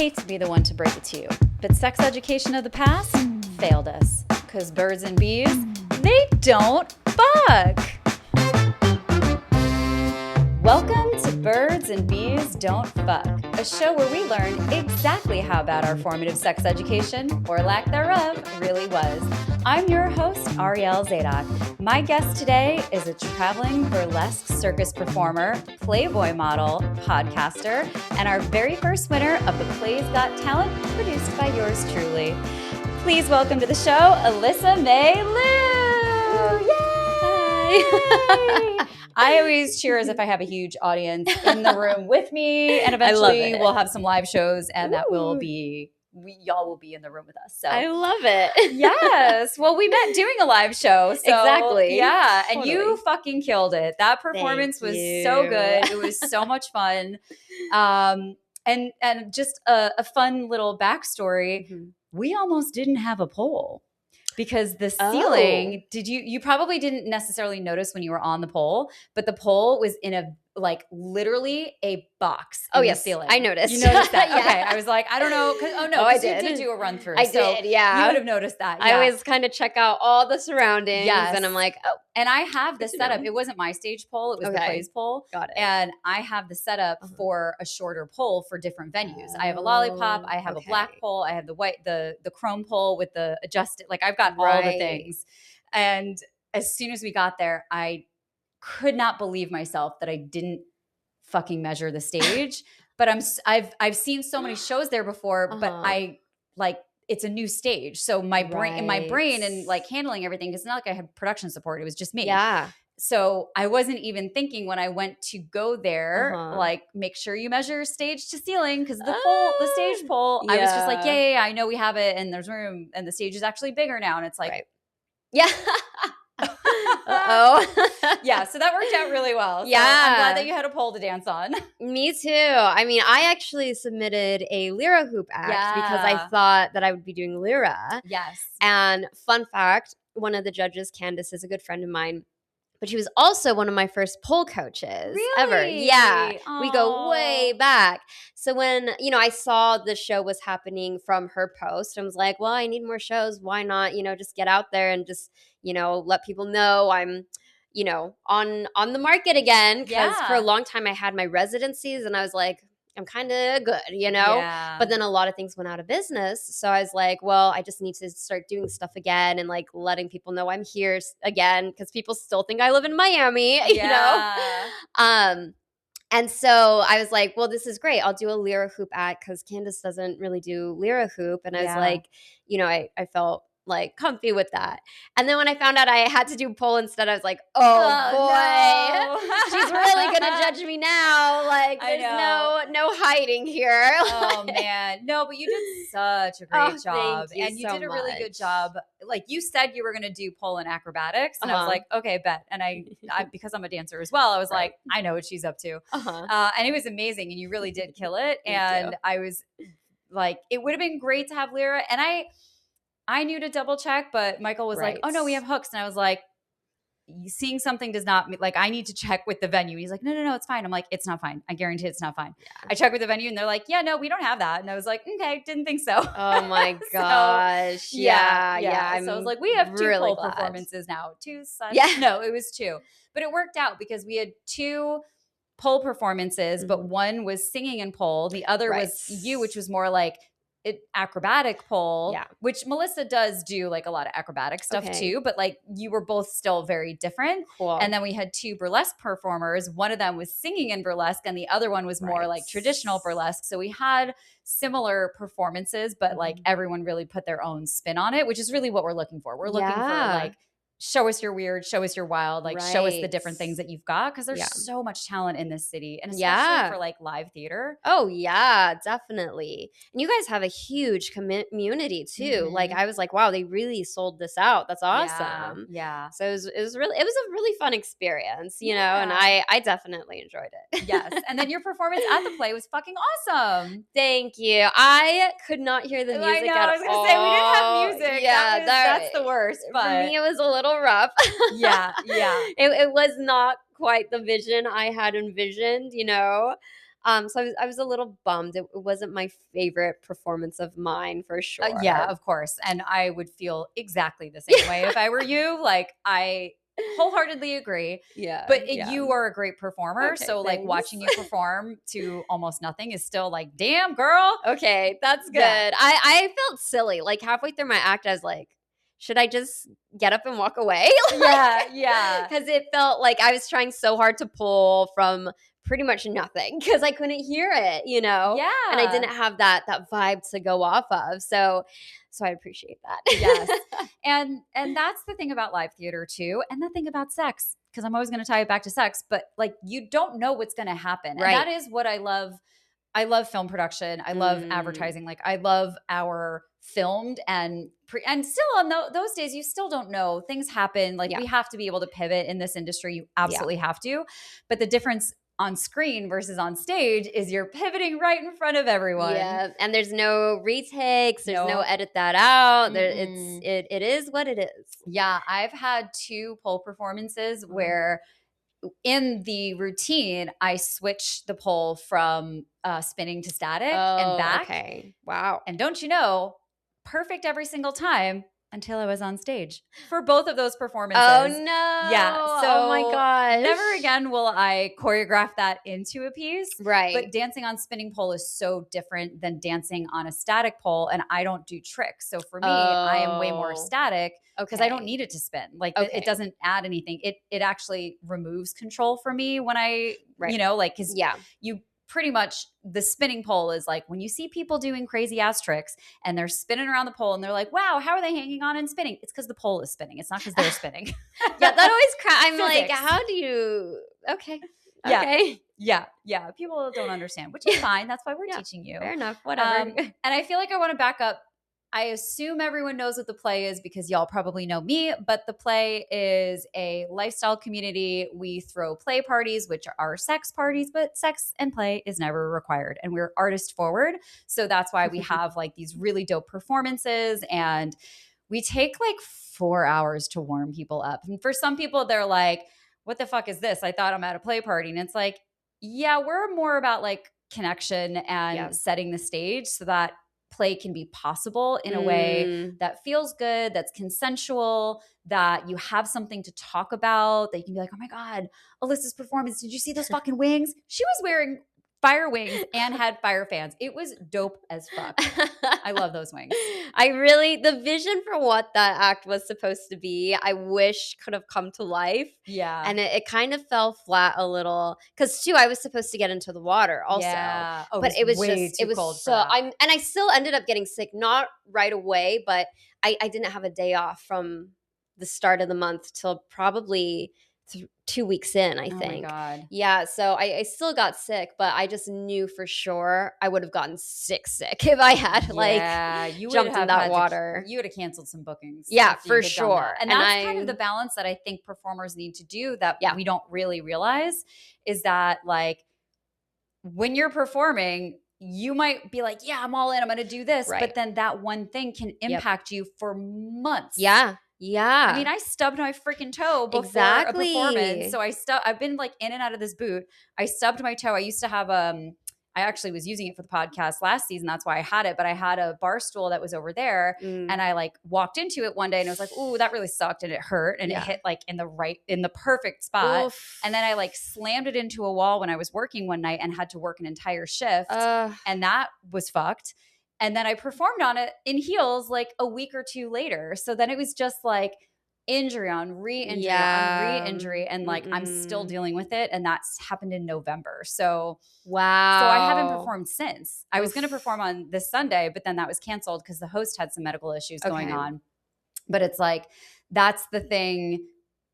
hate to be the one to break it to you, but sex education of the past failed us. Because birds and bees, they don't fuck. Welcome to Birds and Bees Don't Fuck, a show where we learn exactly how bad our formative sex education, or lack thereof, really was. I'm your host, Ariel Zadok. My guest today is a traveling burlesque circus performer, Playboy model, podcaster, and our very first winner of the Play's Got Talent, produced by yours truly. Please welcome to the show, Alyssa Mei Lue. Yay! I always cheer as if I have a huge audience in the room with me, and eventually we'll have some live shows, and that will be, y'all will be in the room with us. So I love it. Yes. Well, we met doing a live show. So, exactly. Yeah. Totally. And you fucking killed it. That performance was so good. It was so much fun. And just a fun little backstory. Mm-hmm. We almost didn't have a pole. Because the ceiling, you probably didn't necessarily notice when you were on the pole, but the pole was in literally a box in the ceiling. I noticed. You noticed that? Yeah. Okay. I was like, I don't know. I did. You did do a run through. I did, yeah. You would have noticed that. Yeah. I always kind of check out all the surroundings. Yes. And I'm like, oh. And I have the setup. It wasn't my stage pole. It was the Play's pole. Got it. And I have the setup for a shorter pole for different venues. I have a lollipop. I have a black pole. I have the white, the chrome pole with the adjusted, like I've got all the things. And as soon as we got there, I could not believe myself that I didn't fucking measure the stage. But I've seen so many shows there before, but it's a new stage. So my brain and like handling everything, it's not like I had production support. It was just me. Yeah. So I wasn't even thinking when I went to go there, like make sure you measure stage to ceiling. Cause the stage pole, I was just like, yeah, I know we have it and there's room and the stage is actually bigger now. And it's like, yeah. Yeah, so that worked out really well. So yeah. I'm glad that you had a pole to dance on. Me too. I mean, I actually submitted a Lyra hoop act because I thought that I would be doing Lyra. Yes. And fun fact, one of the judges, Candace, is a good friend of mine, but she was also one of my first pole coaches ever. Yeah. Aww. We go way back. So when, I saw the show was happening from her post, I was like, well, I need more shows. Why not, just get out there and just, let people know I'm, on the market again. Because for a long time I had my residencies and I was like, I'm kind of good, Yeah. But then a lot of things went out of business. So I was like, well, I just need to start doing stuff again and like letting people know I'm here again because people still think I live in Miami, And so I was like, well, this is great. I'll do a Lyra hoop act because Candace doesn't really do Lyra hoop. And I was like, I felt like comfy with that. And then when I found out I had to do pole instead, I was like, oh boy, no. She's really going to judge me now. Like there's no hiding here. Oh man. No, but you did such a great job. Thank you and you so did a really good job. Like you said you were going to do pole and acrobatics. And I was like, okay, bet. And I because I'm a dancer as well, I was like, I know what she's up to. And it was amazing. And you really did kill it. And I was like, it would have been great to have Lyra. And I knew to double check, but Michael was like, oh no, we have hooks. And I was like, seeing something does not, like, I need to check with the venue. He's like, no, it's fine. I'm like, it's not fine. I guarantee it's not fine. Yeah. I checked with the venue and they're like, yeah, no, we don't have that. And I was like, okay, didn't think so. Oh my gosh. So, yeah. So I was like, we have two pole performances now. No, it was two. But it worked out because we had two pole performances, but one was singing and pole. The other was you, which was more like acrobatic pole, which Melissa does do like a lot of acrobatic stuff too, but like you were both still very different. Cool. And then we had two burlesque performers. One of them was singing in burlesque and the other one was more like traditional burlesque. So we had similar performances, but like everyone really put their own spin on it, which is really what we're looking for. We're looking for like, show us your weird, show us your wild, like show us the different things that you've got. Cause there's so much talent in this city and especially for like live theater. Oh yeah, definitely. And you guys have a huge community too. Like I was like, wow, they really sold this out. That's awesome. Yeah. So it was a really fun experience, and I definitely enjoyed it. Yes. And then your performance at the play was fucking awesome. Thank you. I could not hear the music at all. I was going to say, we didn't have music. Yeah. That's the worst. But for me, it was a little rough. Yeah. It was not quite the vision I had envisioned, So I was a little bummed. It wasn't my favorite performance of mine for sure. Yeah, of course. And I would feel exactly the same way if I were you. Like, I wholeheartedly agree. Yeah. But you are a great performer. Okay, so like thanks. watching you perform to almost nothing is still like, damn, girl. Okay, that's good. Yeah. I felt silly. Like halfway through my act, I was like, should I just get up and walk away? Yeah. Because it felt like I was trying so hard to pull from pretty much nothing because I couldn't hear it, you know? Yeah. And I didn't have that vibe to go off of. So I appreciate that. Yes. And that's the thing about live theater too. And the thing about sex, because I'm always going to tie it back to sex, but like you don't know what's going to happen. Right. And that is what I love. I love film production. I love advertising. Like I love our filmed and still on those days, you still don't know. Things happen. Like we have to be able to pivot in this industry. You absolutely have to. But the difference on screen versus on stage is you're pivoting right in front of everyone. Yeah, and there's no retakes. There's no edit that out. It is what it is. Yeah, I've had 2 pole performances where in the routine, I switched the pole from spinning to static and back. Okay. Wow. And don't you know, perfect every single time until I was on stage for both of those performances. Oh no. Yeah. So oh my gosh. never again will I choreograph that into a piece. Right. But dancing on spinning pole is so different than dancing on a static pole. And I don't do tricks. So for me, I am way more static because I don't need it to spin. Like it doesn't add anything. It actually removes control for me when I, you know, like, cause you pretty much the spinning pole is like when you see people doing crazy ass tricks and they're spinning around the pole and they're like, wow, how are they hanging on and spinning? It's because the pole is spinning. It's not because they're spinning. Yeah, that always I'm like, how do you okay. Yeah. People don't understand, which is fine. That's why we're teaching you. Fair enough. Whatever. And I feel like I want to back up. I assume everyone knows what the Play is because y'all probably know me, but the Play is a lifestyle community. We throw play parties, which are sex parties, but sex and play is never required. And we're artist forward. So that's why we have like these really dope performances, and we take like 4 hours to warm people up. And for some people, they're like, what the fuck is this? I thought I'm at a play party. And it's like, yeah, we're more about like connection and setting the stage so that play can be possible in a way that feels good, that's consensual, that you have something to talk about, that you can be like, oh my God, Alyssa's performance. Did you see those fucking wings? She was wearing fire wings and had fire fans. It was dope as fuck. I love those wings. The vision for what that act was supposed to be, I wish could have come to life. Yeah. And it kind of fell flat a little because too, I was supposed to get into the water also. Yeah. Oh, but it was way just, too it was cold so, and I still ended up getting sick, not right away, but I didn't have a day off from the start of the month till probably 2 weeks in, I think. Oh my God. Yeah, so I still got sick, but I just knew for sure I would have gotten sick if I had jumped in that water. You would have canceled some bookings. Yeah, for sure. And that's kind of the balance that I think performers need to do that we don't really realize is that like when you're performing, you might be like, yeah, I'm all in, I'm going to do this. Right. But then that one thing can impact you for months. Yeah. Yeah. I mean, I stubbed my freaking toe before a performance. So I've been like in and out of this boot. I stubbed my toe. I used to have I actually was using it for the podcast last season. That's why I had it. But I had a bar stool that was over there. And I like walked into it one day and I was like, ooh, that really sucked. And it hurt. And it hit like in the perfect spot. Oof. And then I like slammed it into a wall when I was working one night and had to work an entire shift. And that was fucked. And then I performed on it in heels like a week or 2 later. So then it was just like injury on re-injury on re-injury. And like I'm still dealing with it. And that's happened in November. So wow. So I haven't performed since. I was going to perform on this Sunday, but then that was canceled because the host had some medical issues going on. But it's like, that's the thing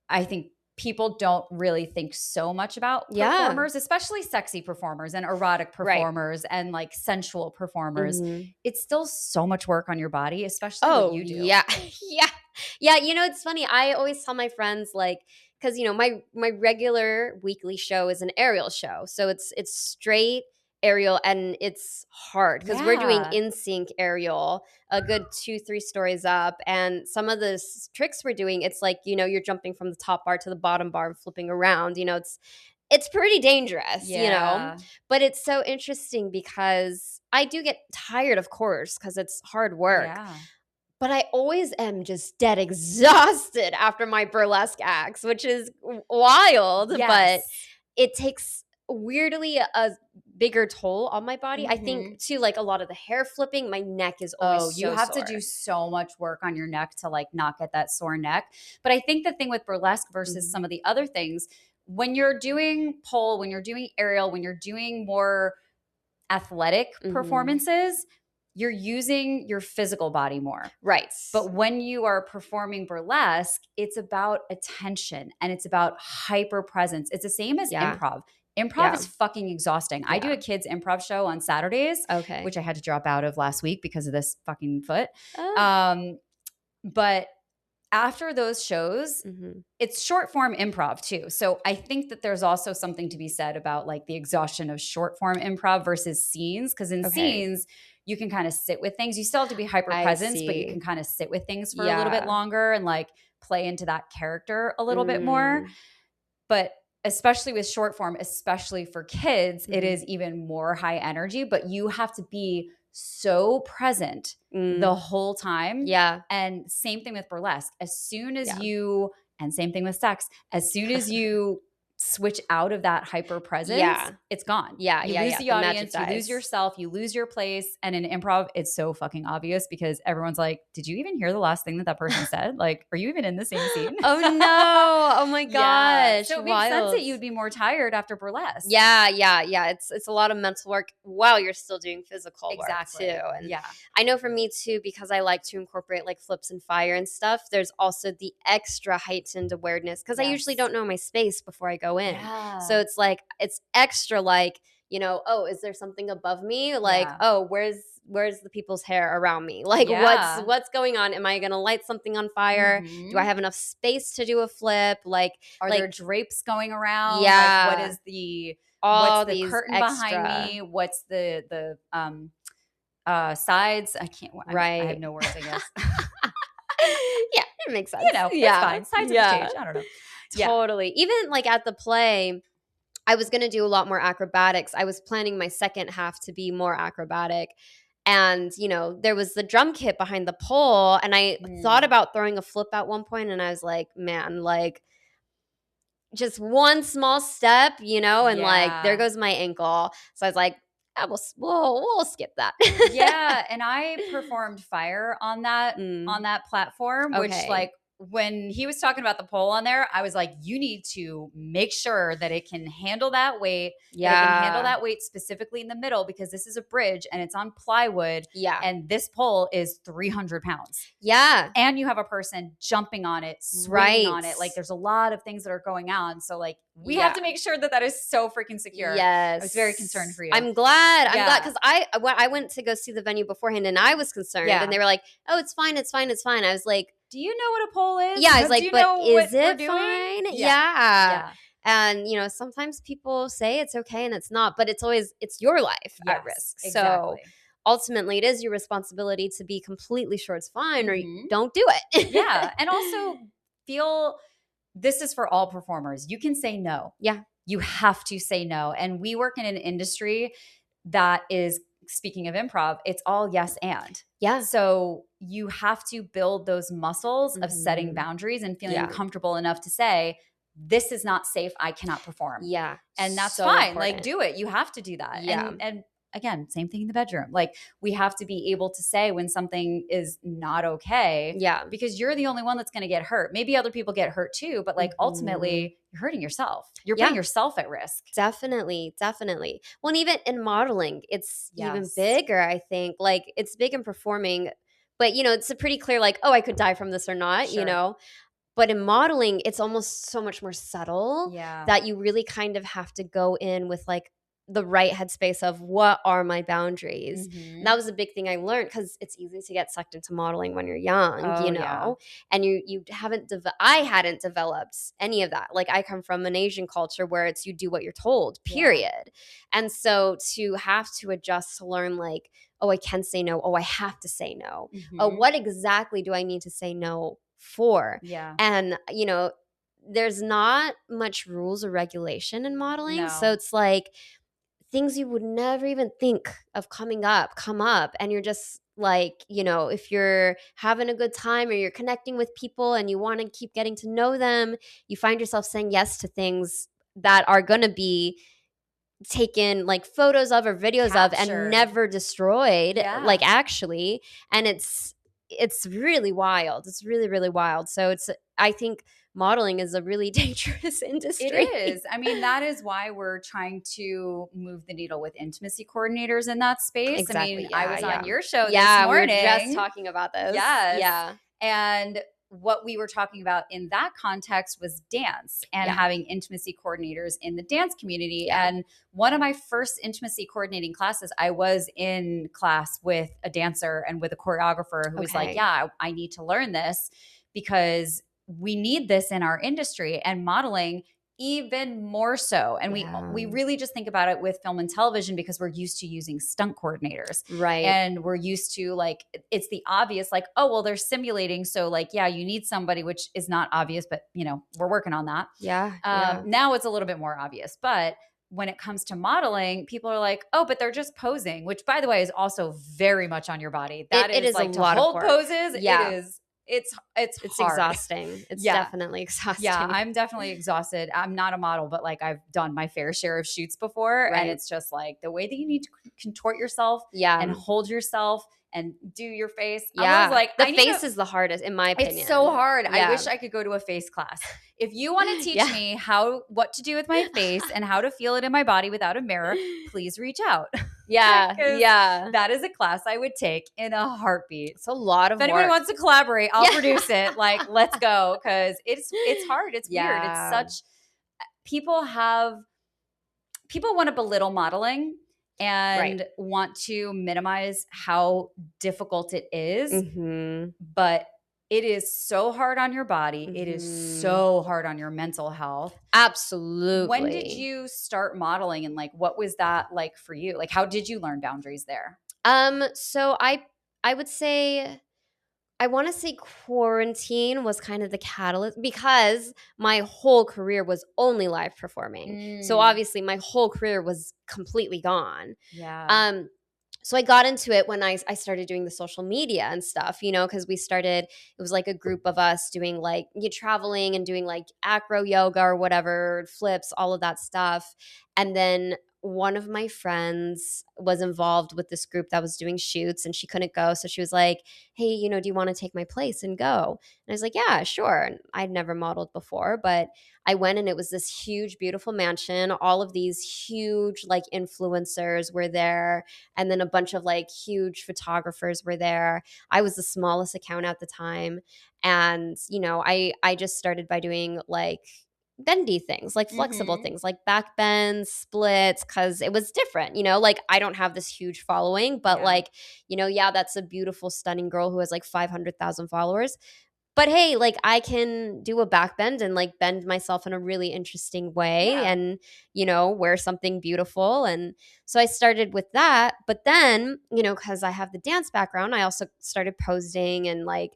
I think people don't really think so much about performers, especially sexy performers and erotic performers and like sensual performers. It's still so much work on your body, especially what you do. Yeah. Yeah. You know, it's funny. I always tell my friends like, because, you know, my regular weekly show is an aerial show. So it's straight aerial and it's hard because we're doing in sync aerial a good 2-3 stories up, and some of the tricks we're doing, it's like, you know, you're jumping from the top bar to the bottom bar and flipping around, you know, it's pretty dangerous, you know? But it's so interesting because I do get tired, of course, because it's hard work. Yeah. But I always am just dead exhausted after my burlesque acts, which is wild. Yes. But it takes weirdly a bigger toll on my body. I think too, like a lot of the hair flipping, my neck is always you have sore. to do so much work on your neck to like not get that sore neck. But I think the thing with burlesque versus some of the other things, when you're doing pole, when you're doing aerial, when you're doing more athletic performances, you're using your physical body more. Right. But when you are performing burlesque, it's about attention and it's about hyper presence. It's the same as improv. Improv is fucking exhausting. I do a kids improv show on Saturdays, which I had to drop out of last week because of this fucking foot. But after those shows, it's short form improv too. So I think that there's also something to be said about like the exhaustion of short form improv versus scenes. Because in scenes, you can kind of sit with things. You still have to be hyper present, but you can kind of sit with things for a little bit longer and like play into that character a little bit more. But especially with short form, especially for kids, it is even more high energy, but you have to be so present the whole time. Yeah. And same thing with burlesque. As soon as you, and same thing with sex, as soon as you switch out of that hyper presence, it's gone. Yeah. You lose the audience, you lose yourself, you lose your place. And in improv, it's so fucking obvious because everyone's like, did you even hear the last thing that person said? Like, are you even in the same scene? Oh no. Oh my gosh. So it makes sense that you'd be more tired after burlesque. Yeah. It's a lot of mental work while you're still doing physical work too. And I know for me too, because I like to incorporate like flips and fire and stuff, there's also the extra heightened awareness because I usually don't know my space before I go in. Yeah. So it's like, it's extra like, you know, oh, is there something above me? Like, oh, where's the people's hair around me? Like what's going on? Am I going to light something on fire? Do I have enough space to do a flip? Like, are there drapes going around? Yeah. Like, what is what's the curtain extra behind me? What's the sides? I can't, I have no words, I guess. Yeah, it makes sense. You know, it's fine. Sides of the stage. I don't know. Totally. Even like at the play, I was going to do a lot more acrobatics. I was planning my second half to be more acrobatic. And, you know, there was the drum kit behind the pole. And I thought about throwing a flip at one point. And I was like, man, like just one small step, you know, and like there goes my ankle. So I was like, we'll skip that. Yeah. And I performed fire on that platform, which like, when he was talking about the pole on there, I was like, you need to make sure that it can handle that weight. Yeah. That it can handle that weight specifically in the middle because this is a bridge and it's on plywood. Yeah. And this pole is 300 pounds. Yeah. And you have a person jumping on it, swinging on it. Like there's a lot of things that are going on. So like we have to make sure that is so freaking secure. Yes. I was very concerned for you. I'm glad because I went to go see the venue beforehand and I was concerned and they were like, oh, it's fine. I was like, do you know what a pole is? Yeah, I was like, but is it fine? Yeah. And, you know, sometimes people say it's okay and it's not, but it's your life at risk. Exactly. So ultimately it is your responsibility to be completely sure it's fine or you don't do it. Yeah. And also this is for all performers. You can say no. Yeah. You have to say no. And we work in an industry that is, speaking of improv, it's all yes and. Yeah. So you have to build those muscles of setting boundaries and feeling comfortable enough to say, this is not safe. I cannot perform. Yeah. And that's so fine. Important. Like, do it. You have to do that. Yeah. And again, same thing in the bedroom. Like, we have to be able to say when something is not okay. Yeah. Because you're the only one that's going to get hurt. Maybe other people get hurt too, but like ultimately you're hurting yourself. You're putting yourself at risk. Definitely. Definitely. Well, and even in modeling, it's even bigger, I think. Like, it's big in performing, but you know, it's a pretty clear like, oh, I could die from this or not, you know? But in modeling, it's almost so much more subtle that you really kind of have to go in with like the right headspace of what are my boundaries. That was a big thing I learned because it's easy to get sucked into modeling when you're young, you know, and you haven't, I hadn't developed any of that. Like, I come from an Asian culture where it's you do what you're told, period. And so to have to adjust to learn like, oh, I can say no. Oh, I have to say no. Oh, what exactly do I need to say no for? Yeah. And, you know, there's not much rules or regulation in modeling. No. So it's like things you would never even think of come up, and you're just like, you know, if you're having a good time or you're connecting with people and you want to keep getting to know them, you find yourself saying yes to things that are going to be taken like photos of or videos of and never destroyed, like actually. And it's really wild. It's really, really wild. So I think modeling is a really dangerous industry. It is. I mean, that is why we're trying to move the needle with intimacy coordinators in that space. Exactly. I mean, I was on your show this we morning. were just talking about this. Yes. Yeah. And what we were talking about in that context was dance and having intimacy coordinators in the dance community. Yeah. And one of my first intimacy coordinating classes, I was in class with a dancer and with a choreographer who was like, yeah, I need to learn this because we need this in our industry, and modeling even more so. And we really just think about it with film and television because we're used to using stunt coordinators. Right. And we're used to like, it's the obvious, like, oh, well, they're simulating. So like, yeah, you need somebody, which is not obvious, but you know, we're working on that. Yeah. Now it's a little bit more obvious, but when it comes to modeling, people are like, oh, but they're just posing, which by the way is also very much on your body. It is like a lot of work. Poses. Yeah. It is. It's exhausting. It's definitely exhausting. Yeah, I'm definitely exhausted. I'm not a model, but like I've done my fair share of shoots before. Right. And it's just like the way that you need to contort yourself and hold yourself and do your face. Yeah. I was like, the face is the hardest in my opinion. It's so hard. Yeah. I wish I could go to a face class. If you want to teach me what to do with my face and how to feel it in my body without a mirror, please reach out. Yeah. That is a class I would take in a heartbeat. It's a lot of work. If anyone wants to collaborate, I'll produce it. Like, let's go. Cause it's hard. It's weird. It's such, people want to belittle modeling and want to minimize how difficult it is. Mm-hmm. But it is so hard on your body. Mm-hmm. It is so hard on your mental health. Absolutely. When did you start modeling, and like what was that like for you? Like how did you learn boundaries there? So I would say, I want to say quarantine was kind of the catalyst because my whole career was only live performing. So obviously my whole career was completely gone. Yeah. So I got into it when I started doing the social media and stuff, you know, because it was like a group of us doing like traveling and doing like acro yoga or whatever, flips, all of that stuff. And then one of my friends was involved with this group that was doing shoots and she couldn't go. So she was like, hey, you know, do you want to take my place and go? And I was like, yeah, sure. And I'd never modeled before, but I went and it was this huge, beautiful mansion. All of these huge like influencers were there. And then a bunch of like huge photographers were there. I was the smallest account at the time. And, you know, I just started by doing like bendy things, like flexible things, like back bends, splits, because it was different, you know, like I don't have this huge following, but like, you know, that's a beautiful, stunning girl who has like 500,000 followers. But hey, like I can do a back bend and like bend myself in a really interesting way and, you know, wear something beautiful. And so I started with that. But then, you know, because I have the dance background, I also started posing and like,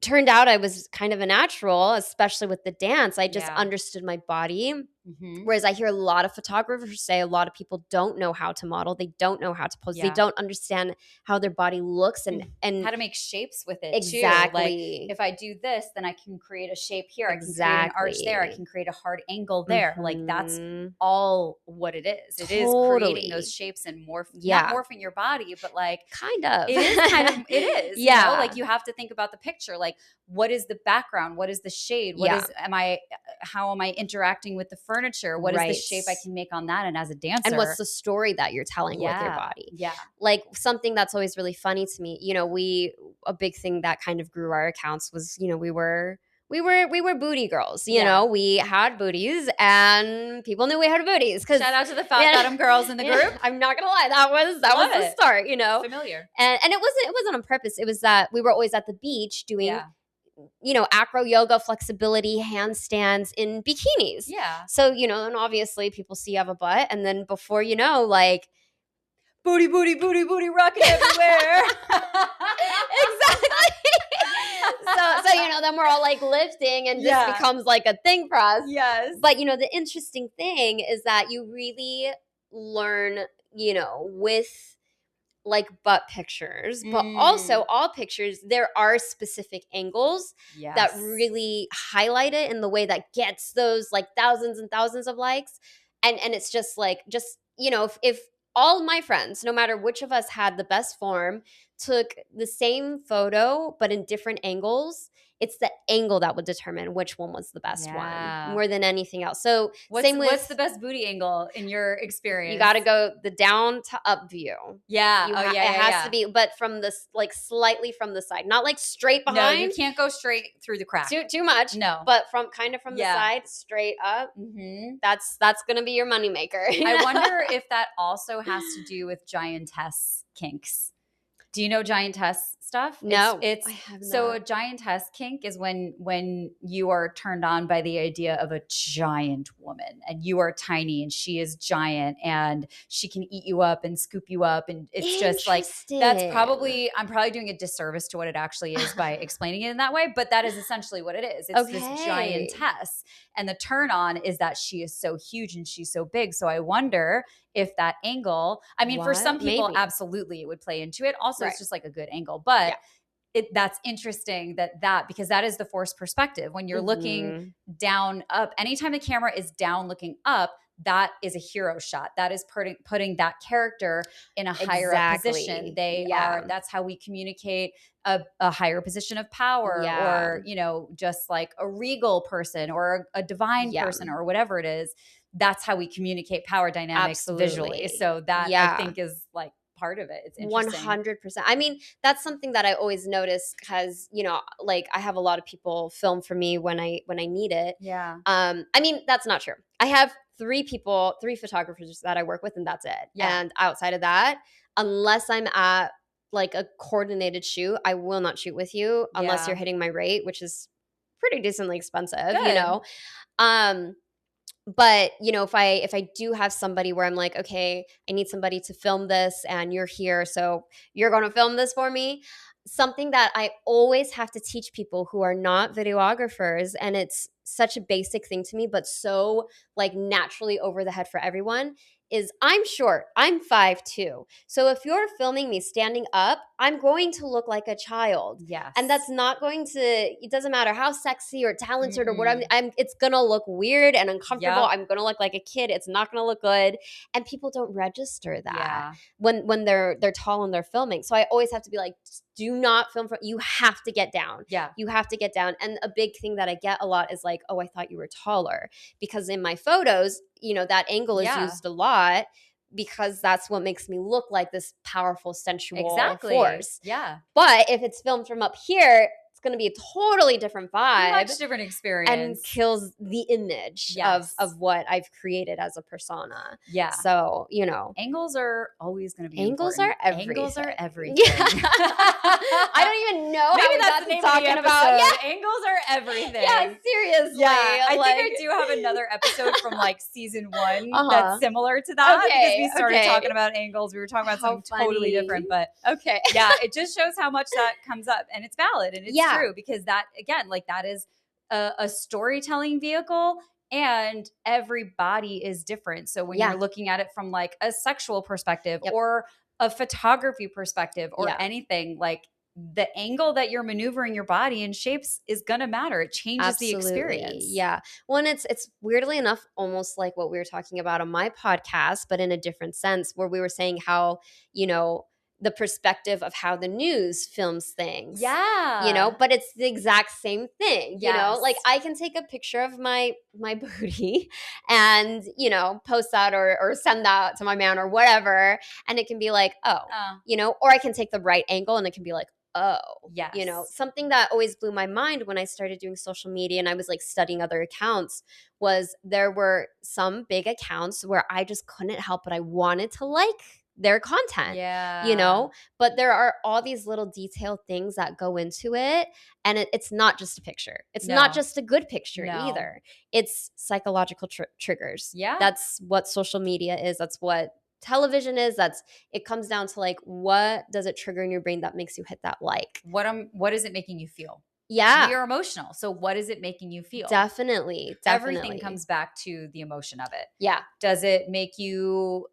turned out I was kind of a natural, especially with the dance. I just understood my body. Mm-hmm. Whereas I hear a lot of photographers say a lot of people don't know how to model. They don't know how to pose. They don't understand how their body looks and how to make shapes with it. Exactly. Too. Like if I do this, then I can create a shape here. I can create an arch there. I can create a hard angle there. Mm-hmm. Like that's all what it is. It is creating those shapes and not morphing your body, but like kind of. It is. You know? Like you have to think about the picture. Like what is the background? What is the shade? How am I interacting with the furniture? What is the shape I can make on that? And as a dancer, and what's the story that you're telling with your body? Yeah. Like something that's always really funny to me, you know, a big thing that kind of grew our accounts was, you know, we were booty girls, you know, we had booties and people knew we had booties. Shout out to the fat bottom girls in the group. I'm not going to lie. That was the start, you know, familiar. And it wasn't on purpose. It was that we were always at the beach doing you know, acro yoga, flexibility, handstands in bikinis. Yeah. So, you know, and obviously people see you have a butt. And then before you know, like, booty rocking everywhere. Exactly. So then we're all like lifting and this becomes like a thing for us. Yes. But, the interesting thing is that you really learn, with like butt pictures, but also all pictures, there are specific angles that really highlight it in the way that gets those like thousands and thousands of likes. And it's just like, if all my friends, no matter which of us had the best form, took the same photo, but in different angles, it's the angle that would determine which one was the best one more than anything else. So what's the best booty angle in your experience? You got to go the down to up view. Yeah. It has to be, but from this, like slightly from the side, not like straight behind. No, you can't go straight through the crack. Too much. No. But from the side, straight up. Mm-hmm. That's going to be your moneymaker. I wonder if that also has to do with giantess kinks. Do you know giantess stuff? No, it's I have not. So a giantess kink is when you are turned on by the idea of a giant woman and you are tiny and she is giant and she can eat you up and scoop you up, and it's just like I'm probably doing a disservice to what it actually is by explaining it in that way, but that is essentially what it is. It's this giantess, and the turn on is that she is so huge and she's so big. So I wonder if that angle, for some people, absolutely it would play into it. Also, it's just like a good angle, but that's interesting that because that is the forced perspective. When you're looking down up, anytime the camera is down looking up, that is a hero shot. That is putting that character in a higher up position. That's how we communicate a higher position of power, or, just like a regal person or a divine person or whatever it is. That's how we communicate power dynamics visually. So that I think is like part of it. It's interesting. 100%. That's something that I always notice because, like I have a lot of people film for me when I need it. Yeah. That's not true. I have 3 photographers that I work with, and that's it. Yeah. And outside of that, unless I'm at like a coordinated shoot, I will not shoot with you unless you're hitting my rate, which is pretty decently expensive, But, if I do have somebody where I'm like, okay, I need somebody to film this and you're here, so you're going to film this for me. Something that I always have to teach people who are not videographers, and it's such a basic thing to me, but so like naturally over the head for everyone, is I'm short. I'm 5'2". So if you're filming me standing up, I'm going to look like a child. Yes. And that's not going to, it doesn't matter how sexy or talented or what it's going to look weird and uncomfortable. Yep. I'm going to look like a kid. It's not going to look good. And people don't register that when they're tall and they're filming. So I always have to be like, do not film you have to get down. Yeah. You have to get down. And a big thing that I get a lot is like, oh, I thought you were taller. Because in my photos, that angle is used a lot because that's what makes me look like this powerful, sensual force. Yeah. But if it's filmed from up here, it's going to be a totally different vibe. Much different experience. And kills the image of what I've created as a persona. Yeah. So, angles are always going to be Angles important. are everything. Angles are everything. Yeah. I don't even know Maybe how that's the name talking of the about. Yeah. Angles are everything. Yeah, seriously. Yeah. I think I do have another episode from like season 1 that's similar to that. Because we started talking about angles. We were talking about something totally different. But yeah, it just shows how much that comes up. And it's valid and it's true, because that, again, like that is a storytelling vehicle. And every body is different. So when you're looking at it from like a sexual perspective or a photography perspective or anything, like the angle that you're maneuvering your body in shapes is going to matter. It changes the experience. Yeah. Well, and it's weirdly enough almost like what we were talking about on my podcast, but in a different sense, where we were saying how, the perspective of how the news films things. Yeah. But it's the exact same thing. Like I can take a picture of my booty and, post that or send that to my man or whatever. And it can be like, or I can take the right angle and it can be like, oh, yes. Something that always blew my mind when I started doing social media and I was like studying other accounts was there were some big accounts where I just couldn't help but I wanted to like their content, but there are all these little detailed things that go into it. And it's not just a picture. It's not just a good picture either. It's psychological triggers. Yeah. That's what social media is. That's what television is. It comes down to like, what does it trigger in your brain that makes you hit that like? What is it making you feel? Yeah. You're emotional. So what is it making you feel? Definitely. Everything comes back to the emotion of it. Yeah. Does it make you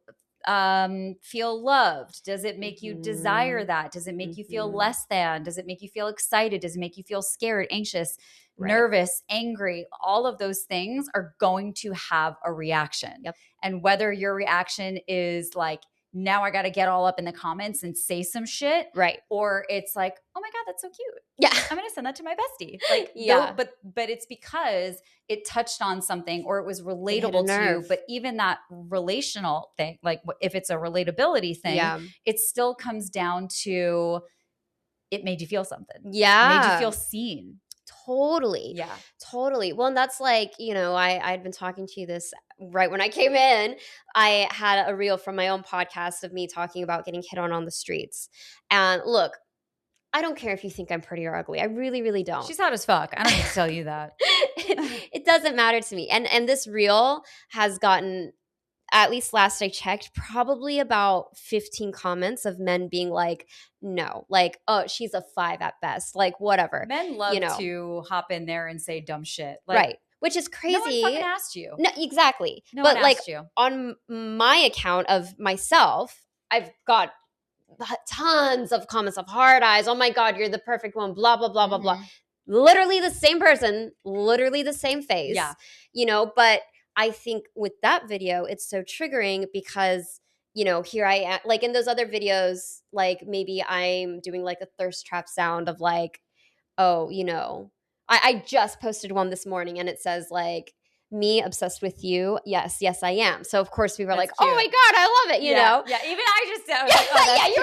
feel loved? Does it make you desire that? Does it make you feel less than? Does it make you feel excited? Does it make you feel scared, anxious, nervous, angry? All of those things are going to have a reaction. Yep. And whether your reaction is like, now I got to get all up in the comments and say some shit. Right. Or it's like, oh my God, that's so cute. Yeah. I'm going to send that to my bestie. Like, yeah. But it's because it touched on something or it was relatable to you. But even that relational thing, like if it's a relatability thing, it still comes down to it made you feel something. Yeah. It made you feel seen. Totally. Yeah. Totally. Well, and that's like, I'd been talking to you this right when I came in. I had a reel from my own podcast of me talking about getting hit on the streets. And look, I don't care if you think I'm pretty or ugly. I really, really don't. She's hot as fuck. I don't need to tell you that. It doesn't matter to me. And this reel has gotten, at least last I checked, probably about 15 comments of men being like, no, like, oh, she's a 5 at best, like whatever. Men love to hop in there and say dumb shit. Like, right. Which is crazy. No one fucking asked you. No, exactly. No but one like asked you. On my account of myself, I've got tons of comments of hard eyes. Oh my God, you're the perfect one. Blah, blah, blah, blah, blah. Literally the same person, literally the same face. Yeah. But I think with that video, it's so triggering because, here I am, like in those other videos, like maybe I'm doing like a thirst trap sound of like, oh, I just posted one this morning and it says like, me obsessed with you. Yes, I am. So of course we were like, cute. Oh my God, I love it. You know? Yeah. Even I just I was like, oh, that's cute.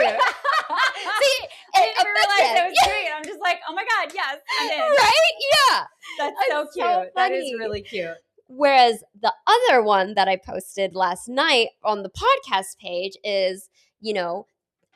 See, I didn't even realize it was cute. I'm just like, oh my God, yes, I'm in. Right? Yeah. That's so cute. So that is really cute. Whereas the other one that I posted last night on the podcast page is,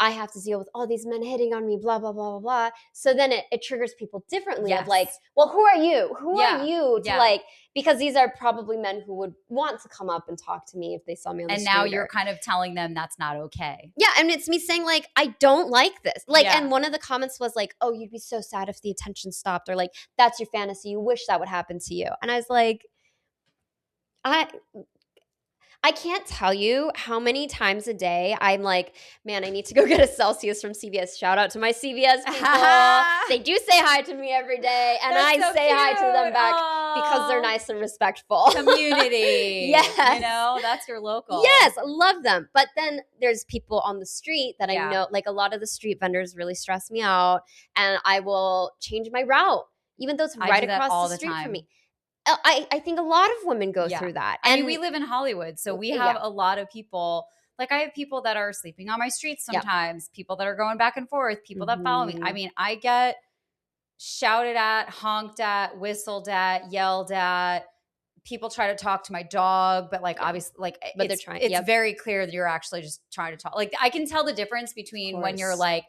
I have to deal with all these men hitting on me, blah, blah, blah, blah, blah. So then it triggers people differently of like, well, who are you? Who are you to like, because these are probably men who would want to come up and talk to me if they saw me on the street. And now you're kind of telling them that's not okay. Yeah. And it's me saying like, I don't like this. Like, and one of the comments was like, oh, you'd be so sad if the attention stopped, or like, that's your fantasy. You wish that would happen to you. And I was like, I can't tell you how many times a day I'm like, man, I need to go get a Celsius from CVS. Shout out to my CVS people. They do say hi to me every day, and I say hi to them back because they're nice and respectful. Community. Yes. That's your local. Yes, I love them. But then there's people on the street that I know, like a lot of the street vendors really stress me out, and I will change my route, even though it's right across the street from me. I think a lot of women go through that. And I mean, we live in Hollywood, so we have a lot of people. Like I have people that are sleeping on my streets sometimes, people that are going back and forth, people that follow me. I mean, I get shouted at, honked at, whistled at, yelled at. People try to talk to my dog, but like obviously, like but they're trying. It's very clear that you're actually just trying to talk. Like I can tell the difference between when you're like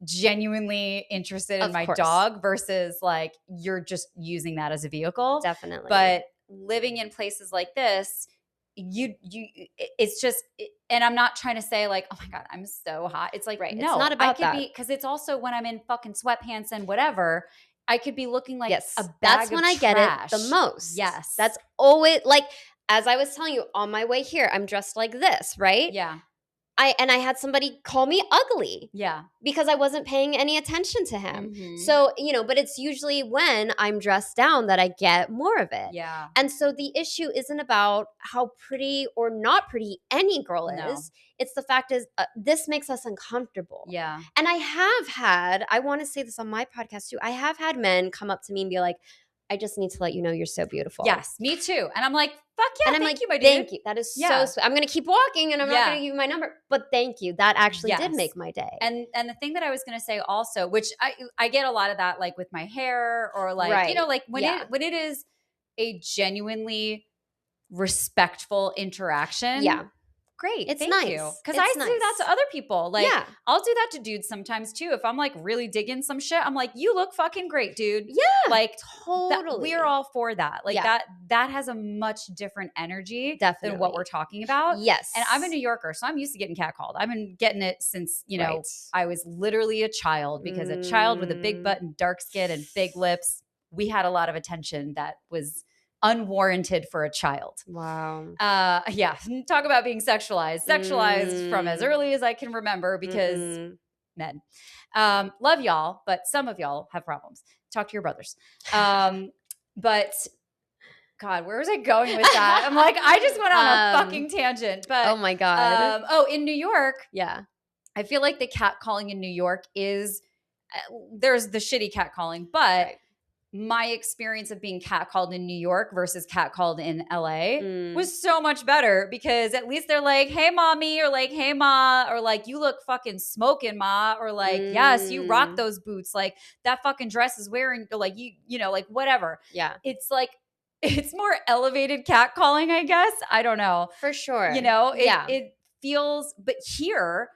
genuinely interested in my dog versus like you're just using that as a vehicle. Definitely. But living in places like this, it's just, and I'm not trying to say like, oh my God, I'm so hot. It's like, no, it's not about that. Because it's also when I'm in fucking sweatpants and whatever, I could be looking like a bag that's when I get it the most. Yes. That's always like, as I was telling you on my way here, I'm dressed like this, right? Yeah. I had somebody call me ugly. Yeah. Because I wasn't paying any attention to him. So, but it's usually when I'm dressed down that I get more of it. Yeah. And so the issue isn't about how pretty or not pretty any girl is. It's the fact is this makes us uncomfortable. Yeah. And I want to say this on my podcast too. I have had men come up to me and be like, I just need to let you know you're so beautiful. Yes, me too. And I'm like, fuck yeah, and I'm thank you, my dude. Thank you. That is so sweet. I'm going to keep walking and I'm not going to give you my number. But thank you. That actually did make my day. And the thing that I was going to say also, which I get a lot of that like with my hair or like, like when it is a genuinely respectful interaction. Yeah. great. It's Thank nice. you. Because I do that to other people. Like, Yeah. I'll do that to dudes sometimes too. If I'm like really digging some shit, I'm like, you look fucking great, dude. Yeah. Like, totally. we're all for that. Like Yeah. that has a much different energy Definitely. than what we're talking about. Yes. And I'm a New Yorker, so I'm used to getting catcalled. I've been getting it since, you know, Right. I was literally a child, because a child with a big butt and dark skin and big lips, we had a lot of attention that was unwarranted for a child. Wow. Yeah. Talk about being sexualized from as early as I can remember, because men. Love y'all, but some of y'all have problems. Talk to your brothers. But God, where was I going with that? I'm like, I just went on a fucking tangent. But oh my God. In New York, yeah, I feel like the catcalling in New York is there's the shitty catcalling, but my experience of being catcalled in New York versus catcalled in LA was so much better, because at least they're like, hey, mommy, or like, hey, ma, or like, you look fucking smoking, ma, or like, yes, you rock those boots. Like, that fucking dress is wearing, or like, you know, like whatever. Yeah. It's like, it's more elevated catcalling, I guess. I don't know. For sure. You know, it feels, but here,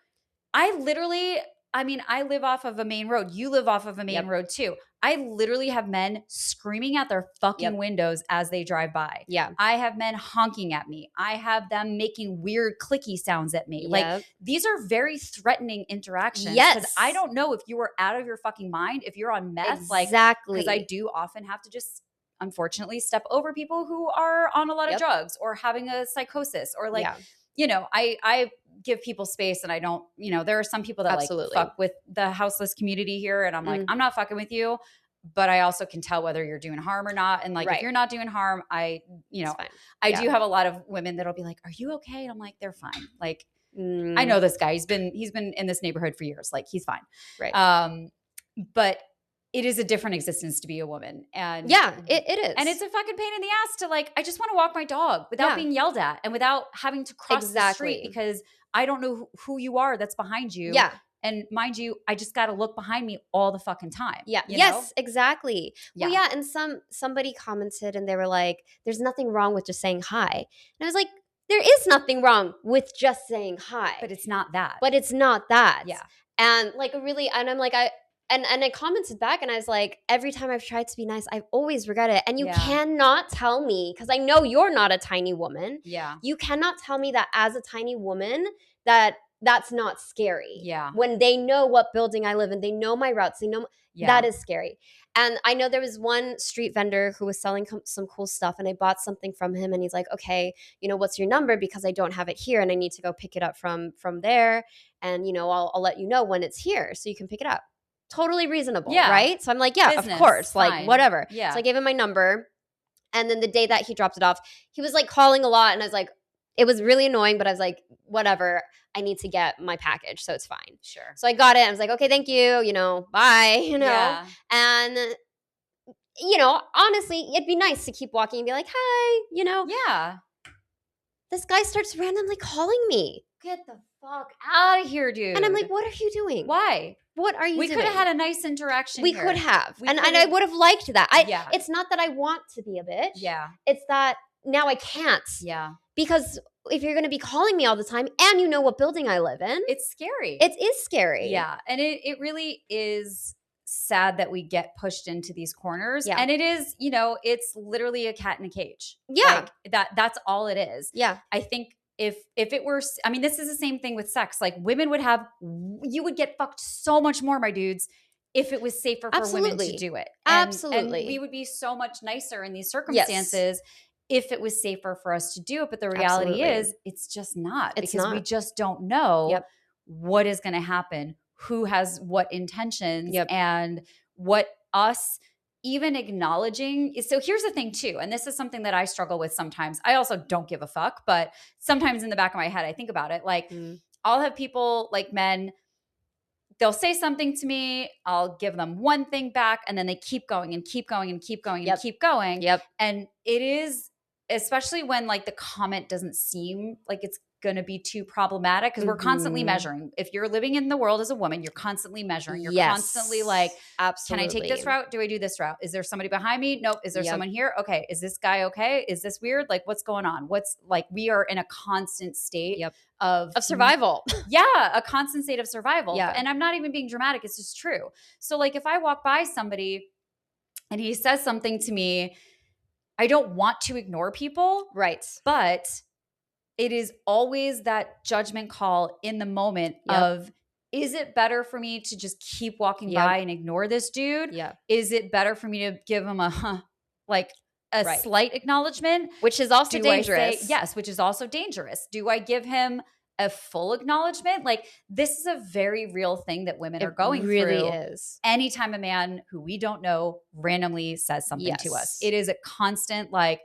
I live off of a main road. You live off of a main road too. I literally have men screaming at their fucking windows as they drive by. Yeah. I have men honking at me. I have them making weird clicky sounds at me. Like, these are very threatening interactions. Yes. Because I don't know if you were out of your fucking mind, if you're on meth. Exactly. Because I do often have to just, unfortunately, step over people who are on a lot of drugs or having a psychosis, or like, you know, I give people space, and I don't, you know, there are some people that like fuck with the houseless community here, and I'm like, I'm not fucking with you, but I also can tell whether you're doing harm or not. And like, if you're not doing harm, I do have a lot of women that'll be like, are you okay? And I'm like, they're fine. Like, I know this guy, he's been in this neighborhood for years. Like, he's fine. Right. But it is a different existence to be a woman. And it is. And it's a fucking pain in the ass to like, I just want to walk my dog without being yelled at and without having to cross the street, because I don't know who you are that's behind you. Yeah. And mind you, I just got to look behind me all the fucking time. Yeah. You know? Exactly. Yeah. Well, yeah. And somebody commented, and they were like, there's nothing wrong with just saying hi. And I was like, there is nothing wrong with just saying hi. But it's not that. Yeah. And like, really, and I'm like, And I commented back, and I was like, every time I've tried to be nice, I've always regretted it. And you cannot tell me, because I know you're not a tiny woman. Yeah. You cannot tell me that as a tiny woman that's not scary. Yeah. When they know what building I live in, they know my routes, they know that is scary. And I know there was one street vendor who was selling some cool stuff, and I bought something from him, and he's like, okay, you know, what's your number? Because I don't have it here, and I need to go pick it up from there. And, you know, I'll let you know when it's here so you can pick it up. Totally reasonable, right? So I'm like, yeah, business, of course, fine. like whatever. Yeah. So I gave him my number, and then the day that he dropped it off, he was like calling a lot, and I was like, it was really annoying, but I was like, whatever, I need to get my package, so it's fine. Sure. So I got it. I was like, okay, thank you, you know, bye, you know. And you know, honestly, it'd be nice to keep walking and be like, hi, you know. Yeah. This guy starts randomly calling me. Get the fuck out of here, dude. And I'm like, what are you doing? Why? What are you doing? We could have had a nice interaction. We could have. And I would have liked that. It's not that I want to be a bitch. Yeah. It's that now I can't. Yeah. Because if you're going to be calling me all the time, and you know what building I live in. It's scary. It is scary. Yeah. And it really is sad that we get pushed into these corners. Yeah. And it is, you know, it's literally a cat in a cage. Yeah. Like, that's all it is. Yeah. I think if it were, I mean, this is the same thing with sex. Like, women you would get fucked so much more, my dudes, if it was safer for women to do it. Absolutely. And we would be so much nicer in these circumstances if it was safer for us to do it. But the reality is, it's just not. Because we just don't know what is going to happen, who has what intentions, and what us even acknowledging. So here's the thing too, and this is something that I struggle with sometimes. I also don't give a fuck, but sometimes in the back of my head, I think about it. Like, I'll have people, like men, they'll say something to me, I'll give them one thing back, and then they keep going and keep going and keep going and keep going. Yep. And it is, especially when like the comment doesn't seem like it's going to be too problematic because we're constantly measuring. If you're living in the world as a woman, you're constantly measuring. You're constantly like, absolutely. Can I take this route? Do I do this route? Is there somebody behind me? Nope. Is there someone here? Okay. Is this guy okay? Is this weird? Like, what's going on? What's like, we are in a constant state of survival. A constant state of survival. Yeah. And I'm not even being dramatic. It's just true. So like, if I walk by somebody and he says something to me, I don't want to ignore people. Right. But it is always that judgment call in the moment of, is it better for me to just keep walking by and ignore this dude? Yeah. Is it better for me to give him a slight acknowledgement? Which is also dangerous. Yes, which is also dangerous. Do I give him a full acknowledgement? Like, this is a very real thing that women are going through. It really is. Anytime a man who we don't know randomly says something to us, it is a constant like,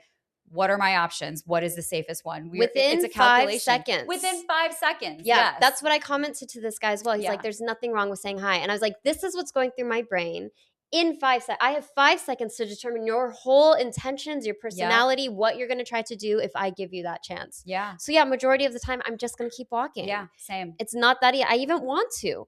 what are my options? What is the safest one? Within it's a calculation. 5 seconds. Within 5 seconds. Yeah. Yes. That's what I commented to this guy as well. He's like, there's nothing wrong with saying hi. And I was like, this is what's going through my brain. In 5 seconds, I have 5 seconds to determine your whole intentions, your personality, what you're going to try to do if I give you that chance. Yeah. So majority of the time, I'm just going to keep walking. Yeah, same. It's not that I even want to,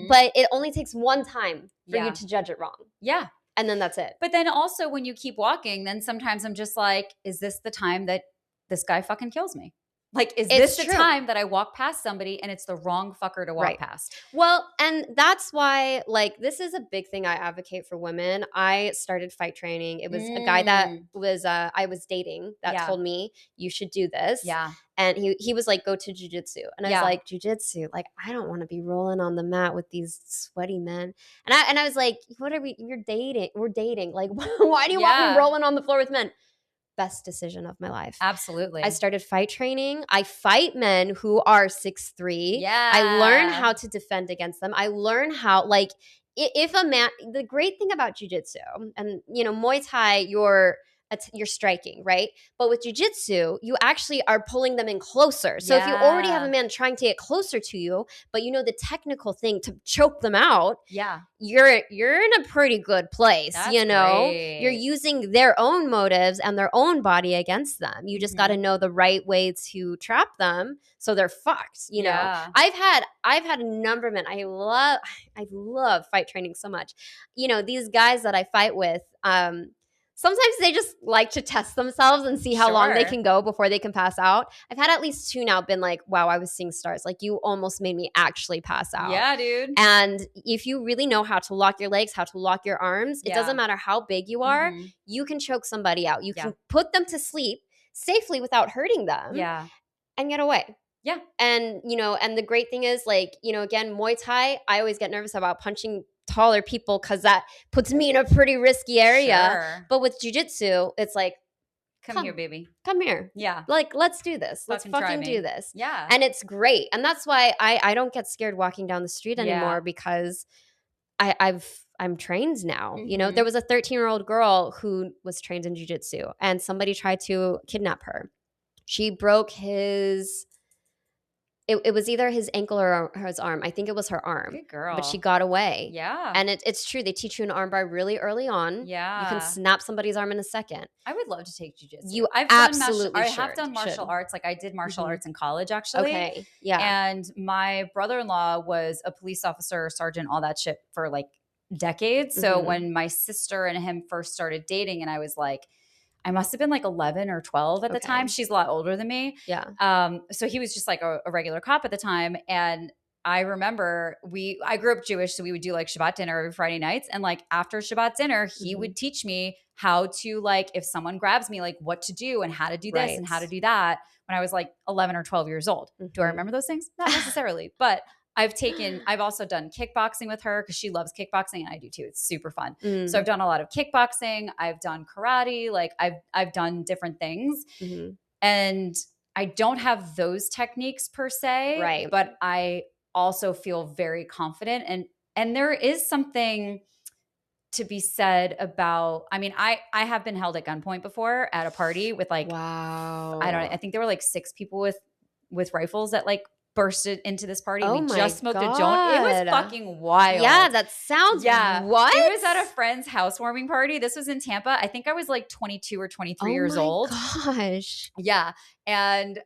but it only takes one time for you to judge it wrong. Yeah. And then that's it. But then also when you keep walking, then sometimes I'm just like, is this the time that this guy fucking kills me? Like, is this the time that I walk past somebody and it's the wrong fucker to walk past? Well, and that's why, like, this is a big thing I advocate for women. I started fight training. It was a guy that was I was dating that told me, you should do this. Yeah. And he was like, go to jiu-jitsu. And I was like, jiu-jitsu? Like, I don't want to be rolling on the mat with these sweaty men. And I was like, what are we? We're dating. Like, why do you want me rolling on the floor with men? Best decision of my life. Absolutely. I started fight training. I fight men who are 6'3". Yeah. I learn how to defend against them. I learn how, like, if a man, the great thing about jiu-jitsu and, Muay Thai, you're striking, right? But with jiu-jitsu, you actually are pulling them in closer. So if you already have a man trying to get closer to you, but you know the technical thing to choke them out, you're in a pretty good place. That's great. You're using their own motives and their own body against them. You just got to know the right way to trap them so they're fucked. You know, I've had a number of men. I love fight training so much. These guys that I fight with, sometimes they just like to test themselves and see how long they can go before they can pass out. I've had at least 2 now been like, wow, I was seeing stars. Like, you almost made me actually pass out. Yeah, dude. And if you really know how to lock your legs, how to lock your arms, it doesn't matter how big you are, you can choke somebody out. You can put them to sleep safely without hurting them. Yeah. And get away. Yeah. And, and the great thing is, like, again, Muay Thai, I always get nervous about punching taller people because that puts me in a pretty risky area. Sure. But with jiu-jitsu, it's like, come here, baby. Come here. Yeah. Like, let's do this. Let's fucking do this. Yeah. And it's great. And that's why I don't get scared walking down the street anymore because I'm trained now. There was a 13-year-old girl who was trained in jiu-jitsu and somebody tried to kidnap her. She broke his... It was either his ankle or his arm. I think it was her arm. Good girl. But she got away. Yeah. And it's true. They teach you an armbar really early on. Yeah. You can snap somebody's arm in a second. I would love to take jiu-jitsu. You absolutely I have done martial arts. Like, I did martial arts in college, actually. Okay. Yeah. And my brother-in-law was a police officer, sergeant, all that shit for like decades. So when my sister and him first started dating, and I was like, I must have been like 11 or 12 at the time. She's a lot older than me. Yeah. So he was just like a regular cop at the time. And I remember I grew up Jewish, so we would do like Shabbat dinner every Friday nights. And like after Shabbat dinner, he would teach me how to, like, if someone grabs me, like what to do and how to do this and how to do that when I was like 11 or 12 years old. Do I remember those things? Not necessarily, but I've also done kickboxing with her because she loves kickboxing and I do too. It's super fun. So I've done a lot of kickboxing. I've done karate. Like I've done different things. And I don't have those techniques per se. Right. But I also feel very confident. And there is something to be said about, I mean, I have been held at gunpoint before at a party with like, wow. I think there were like 6 people with rifles at like bursted into this party. Oh We my just smoked a joint. It God. was fucking wild. Yeah, that sounds what? It was at a friend's housewarming party. This was in Tampa. I think I was like 22 or 23 years old. Oh my gosh. Yeah. And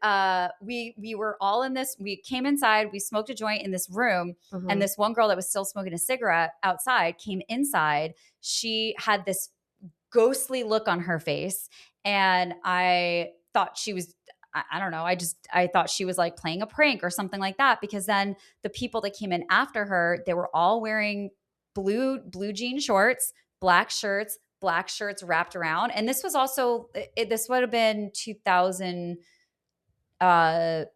we were all in this. We came inside. We smoked a joint in this room. And this one girl that was still smoking a cigarette outside came inside. She had this ghostly look on her face. And I thought she was, I don't know. I thought she was like playing a prank or something like that, because then the people that came in after her, they were all wearing blue jean shorts, black shirts wrapped around. And this was also, this would have been 5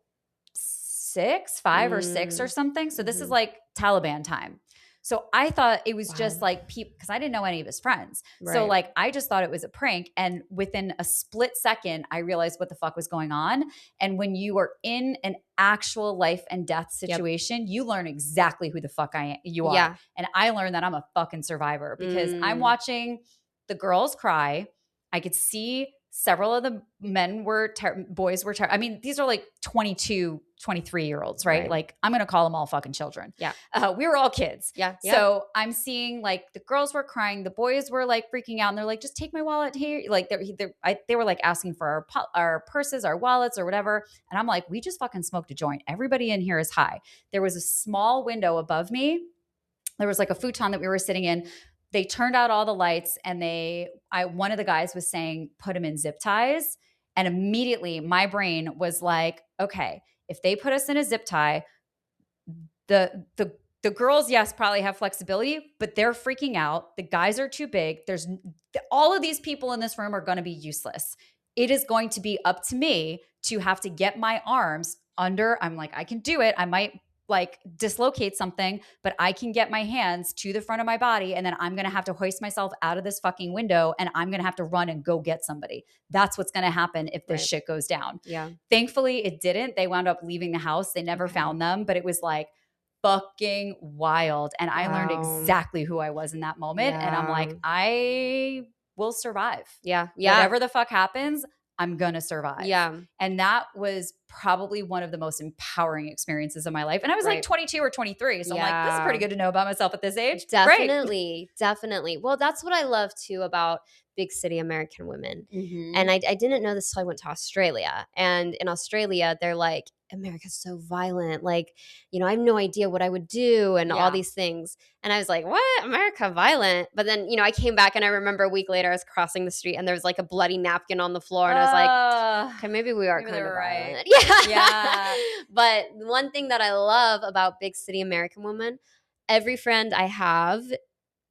or 6 or something. So this is like Taliban time. So I thought it was just like people, because I didn't know any of his friends. Right. So like, I just thought it was a prank. And within a split second, I realized what the fuck was going on. And when you are in an actual life and death situation, you learn exactly who the fuck you are. Yeah. And I learned that I'm a fucking survivor, because I'm watching the girls cry. I could see several of the boys were I mean, these are like 22, 23-year-olds, right? Like, I'm going to call them all fucking children. Yeah. We were all kids. Yeah. So I'm seeing like the girls were crying. The boys were like freaking out, and they're like, just take my wallet here. Like they were like asking for our purses, our wallets or whatever. And I'm like, we just fucking smoked a joint. Everybody in here is high. There was a small window above me. There was like a futon that we were sitting in. They turned out all the lights, and one of the guys was saying, put him in zip ties. And immediately my brain was like, okay, if they put us in a zip tie, the girls, yes, probably have flexibility, but they're freaking out. The guys are too big. All of these people in this room are going to be useless. It is going to be up to me to have to get my arms under. I'm like, I can do it. I might like dislocate something, but I can get my hands to the front of my body, and then I'm going to have to hoist myself out of this fucking window, and I'm going to have to run and go get somebody. That's what's going to happen if this shit goes down. Yeah. Thankfully it didn't. They wound up leaving the house. They never found them, but it was like fucking wild. And I learned exactly who I was in that moment. And I'm like, I will survive. Yeah. Yeah. Whatever the fuck happens, I'm going to survive. Yeah. And that was probably one of the most empowering experiences of my life. And I was like 22 or 23. So I'm like, this is pretty good to know about myself at this age. Definitely. Great. Definitely. Well, that's what I love too about big city American women. And I didn't know this till I went to Australia. And in Australia, they're like, America's so violent. Like, I have no idea what I would do and all these things. And I was like, what? America violent? But then, I came back, and I remember a week later I was crossing the street, and there was like a bloody napkin on the floor. And I was like, okay, maybe we are kind of violent. Yeah. But one thing that I love about big city American women, every friend I have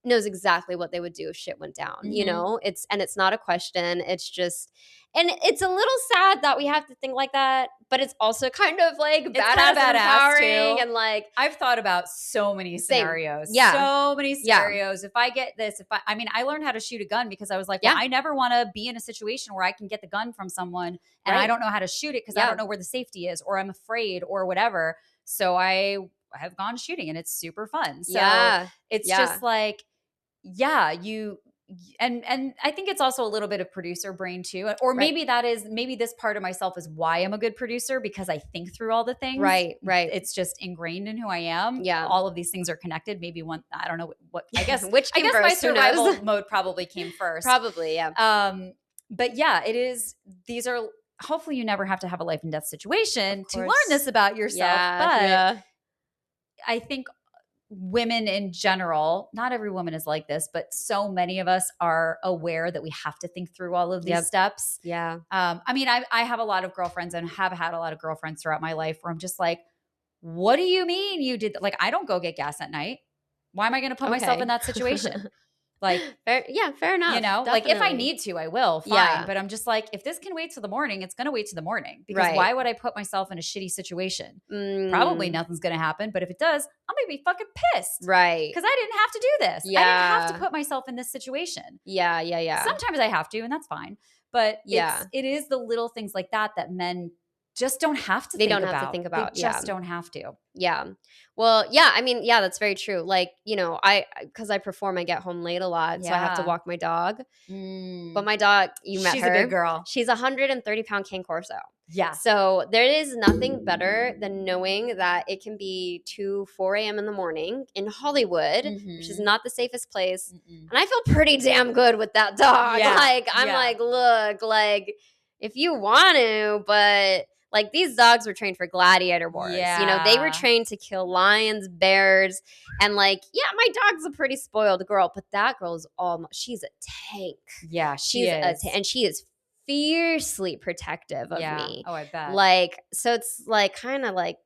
knows exactly what they would do if shit went down. It's not a question. It's just, and it's a little sad that we have to think like that, but it's also kind of like badass empowering. And like, I've thought about so many scenarios. Yeah. So many scenarios. If I get this, I learned how to shoot a gun because I was like, well, I never want to be in a situation where I can get the gun from someone and I don't know how to shoot it because I don't know where the safety is, or I'm afraid or whatever. So I have gone shooting, and it's super fun. So it's just like, and I think it's also a little bit of producer brain too. Or maybe maybe this part of myself is why I'm a good producer, because I think through all the things. Right. It's just ingrained in who I am. Yeah. All of these things are connected. Maybe I don't know what, I guess, which came first, my survival mode probably came first. Probably. Yeah. But yeah, it is, these are, hopefully you never have to have a life and death situation to learn this about yourself. But I think women in general, not every woman is like this, but so many of us are aware that we have to think through all of these steps. Yeah. I have a lot of girlfriends, and have had a lot of girlfriends throughout my life, where I'm just like, what do you mean you did that? Like, I don't go get gas at night. Why am I going to put myself in that situation? Like, fair enough. Definitely. Like, if I need to, I will. Fine. Yeah. But I'm just like, if this can wait till the morning, it's going to wait till the morning. Because why would I put myself in a shitty situation? Probably nothing's going to happen. But if it does, I'm going to be fucking pissed. Right. Because I didn't have to do this. Yeah. I didn't have to put myself in this situation. Yeah. Sometimes I have to, and that's fine. But it is the little things like that men just don't have to they think don't about. have to think about. They just don't have to. Yeah. Well, yeah, I mean, yeah, that's very true. Like, you know, because I perform, I get home late a lot, so I have to walk my dog. But my dog, you met her. She's a big girl. She's a 130-pound cane corso. Yeah. So there is nothing better than knowing that it can be 4 a.m. in the morning in Hollywood, which is not the safest place. And I feel pretty damn good with that dog. Yeah. Like, I'm like, look, like, if you want to, but like these dogs were trained for gladiator wars. You know, they were trained to kill lions, bears, and like, yeah, my dog's a pretty spoiled girl, but that girl is she's a tank. Yeah, she's and she is fiercely protective of me. Oh, I bet. Like, so it's like kind of like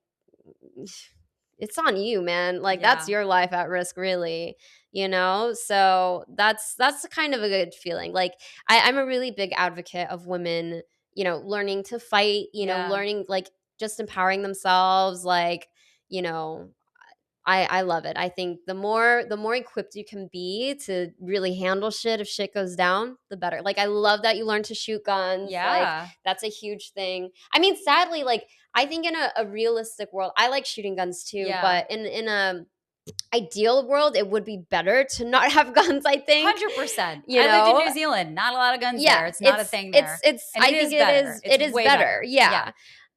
it's on you, man. Like that's your life at risk, really. You know, so that's kind of a good feeling. Like I'm a really big advocate of women, you know, learning to fight, you know, learning like just empowering themselves. Like, you know, I love it. I think the more equipped you can be to really handle shit if shit goes down, the better. Like I love that you learn to shoot guns. Like that's a huge thing. I mean, sadly, like I think in a realistic world, I like shooting guns too, but in a ideal world, it would be better to not have guns, I think. 100%. I lived in New Zealand. Not a lot of guns there. It's not a thing there. I think it is better. Yeah.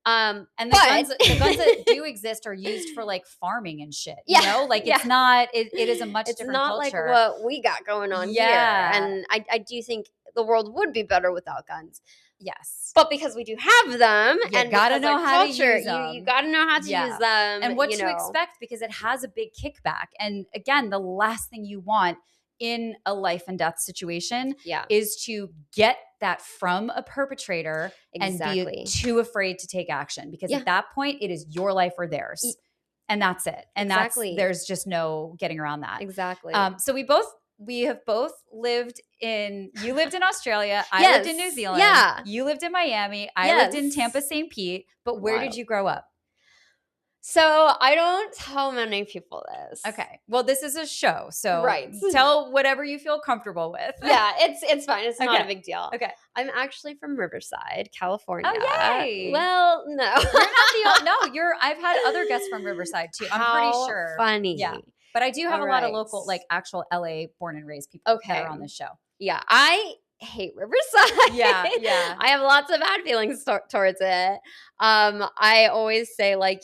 And the guns that do exist are used for like farming and shit. You know, like it's not. It is a much different culture. It's not like what we got going on here. And I do think the world would be better without guns. Yes, but because we do have them, you gotta know how to use them. You gotta know how to use them, and what to expect, because it has a big kickback. And again, the last thing you want in a life and death situation is to get that from a perpetrator and be too afraid to take action, because at that point it is your life or theirs, and that's it. And there's just no getting around that. Exactly. So we have both lived in, you lived in Australia, I lived in New Zealand, you lived in Miami, I lived in Tampa, St. Pete, but where did you grow up? So I don't tell many people this. Okay. Well, this is a show, so tell whatever you feel comfortable with. Yeah, it's fine. It's not a big deal. Okay. I'm actually from Riverside, California. Oh, yay. Well, no. You're not I've had other guests from Riverside too. I'm pretty sure. Funny. Yeah. But I do have a lot of local, like actual LA born and raised people that are on this show. Yeah. I hate Riverside. Yeah. I have lots of bad feelings towards it. I always say like,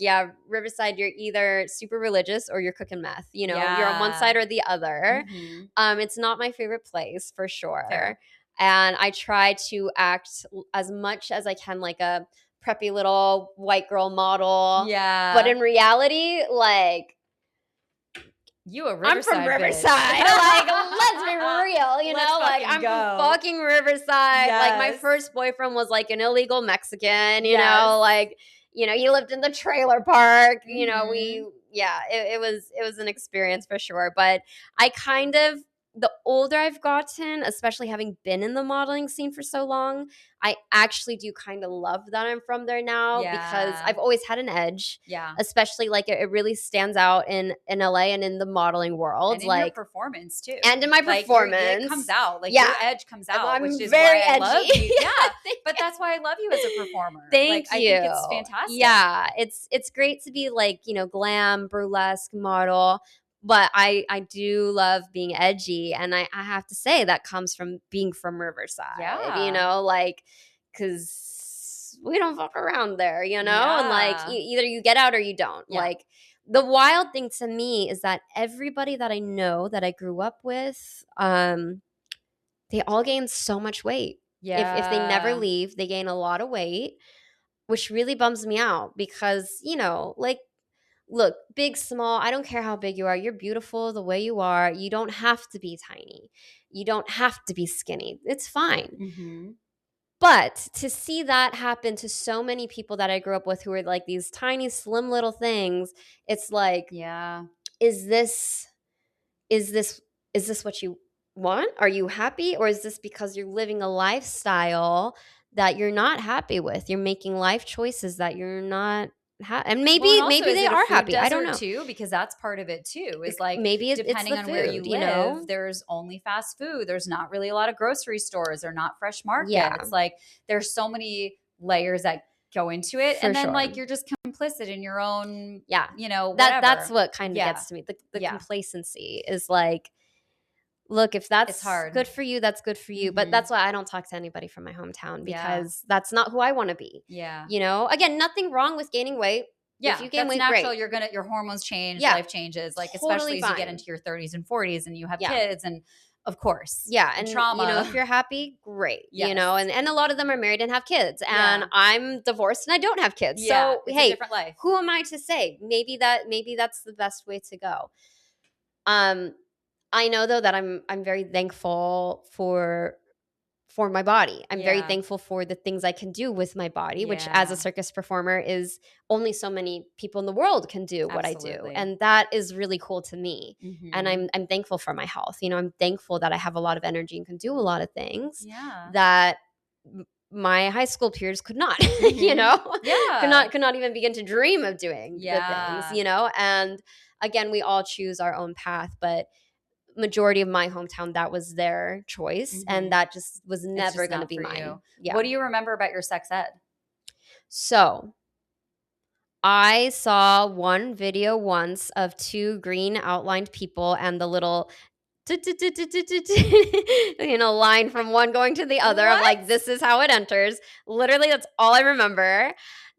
Riverside, you're either super religious or you're cooking meth. You know, you're on one side or the other. Mm-hmm. It's not my favorite place for sure. Fair. And I try to act as much as I can like a preppy little white girl model. Yeah. But in reality, like, I'm from Riverside. Like, let's be real, you know? Like, I'm from fucking Riverside. Yes. Like, my first boyfriend was like an illegal Mexican, you know? Like, you know, he lived in the trailer park. Mm-hmm. You know, it was an experience for sure. But I kind of, the older I've gotten, especially having been in the modeling scene for so long, I actually do kind of love that I'm from there now because I've always had an edge. Yeah. Especially like it really stands out in LA and in the modeling world. And in your performance too. And in my performance. It comes out. Like your edge comes out, which is very why edgy. I love you. Yeah. But that's why I love you as a performer. Thank you. I think it's fantastic. Yeah. It's great to be like, you know, glam, burlesque model. But I do love being edgy, and I have to say that comes from being from Riverside, you know, like, because we don't fuck around there, you know, and like either you get out or you don't. Like, the wild thing to me is that everybody that I know that I grew up with, they all gain so much weight. Yeah. If they never leave, they gain a lot of weight, which really bums me out because, you know, like, look, big, small, I don't care how big you are. You're beautiful the way you are. You don't have to be tiny. You don't have to be skinny. It's fine. Mm-hmm. But to see that happen to so many people that I grew up with who are like these tiny, slim little things, it's like, is this what you want? Are you happy? Or is this because you're living a lifestyle that you're not happy with? You're making life choices that you're not and maybe they are happy. I don't know too, because that's part of it too. Is like maybe depending on where you live, you know? There's only fast food. There's not really a lot of grocery stores. They're not fresh market. Yeah. It's like there's so many layers that go into it. For and then sure. like you're just complicit in your own, you know, That whatever. that's what kind of gets to me. The complacency is like, look, if that's good for you, that's good for you. But that's why I don't talk to anybody from my hometown, because that's not who I want to be. Yeah. You know, again, nothing wrong with gaining weight. Yeah, if you gain weight, natural. Great. Your hormones change, life changes, like totally especially fine. as you get into your 30s and 40s and you have kids, and of course, and trauma. You know, if you're happy, great. Yes. You know, and a lot of them are married and have kids, and I'm divorced and I don't have kids. So it's hey, a different life. Who am I to say? Maybe that's the best way to go. I know though that I'm very thankful for my body. I'm very thankful for the things I can do with my body, which as a circus performer is only so many people in the world can do what I do. And that is really cool to me. And I'm thankful for my health. You know, I'm thankful that I have a lot of energy and can do a lot of things that my high school peers could not, you know, could not even begin to dream of doing good things, you know? And again, we all choose our own path, but majority of my hometown, that was their choice, and that just was never going to be mine. What do you remember about your sex ed? So I saw one video once of two green outlined people and the little you know, line from one going to the other. I'm like, this is how it enters. Literally, that's all I remember.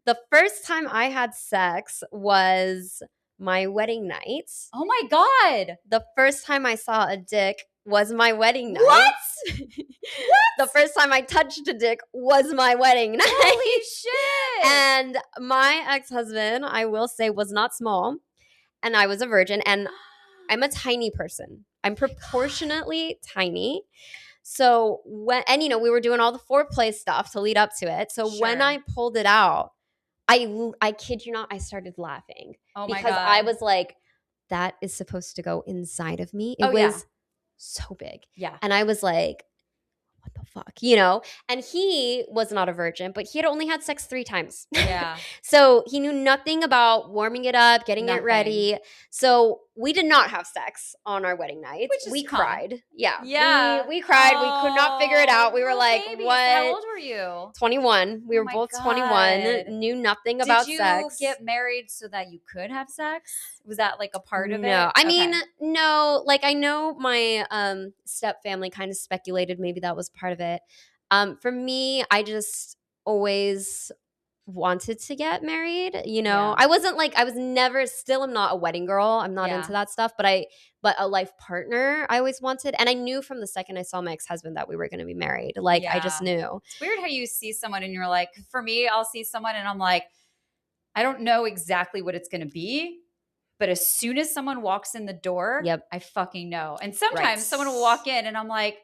The first time I had sex was my wedding night. Oh my God. The first time I saw a dick was my wedding night. What? The first time I touched a dick was my wedding night. Holy shit. And my ex-husband, I will say, was not small. And I was a virgin. And I'm a tiny person. I'm proportionately tiny. So you know, we were doing all the foreplay stuff to lead up to it. So when I pulled it out, I kid you not, I started laughing. Oh my because God. I was like, that is supposed to go inside of me. It was so big. Yeah. And I was like, what the fuck, you know? And he was not a virgin, but he had only had sex 3 times. Yeah. So he knew nothing about warming it up, getting it ready. So we did not have sex on our wedding night. We cried. Yeah. We cried. We could not figure it out. We were like, babies. what? How old were you? 21. We were both 21. Knew nothing about sex. Did you get married so that you could have sex? Was that like a part of it? No. I mean, no. Like, I know my step family kind of speculated maybe that was part of it. For me, I just always wanted to get married, you know. I wasn't like, I was never, still am not a wedding girl. I'm not into that stuff, but a life partner I always wanted. And I knew from the second I saw my ex-husband that we were going to be married. Like, I just knew. It's weird how you see someone and you're like, for me, I'll see someone and I'm like, I don't know exactly what it's going to be, but as soon as someone walks in the door, I fucking know. And sometimes someone will walk in and I'm like,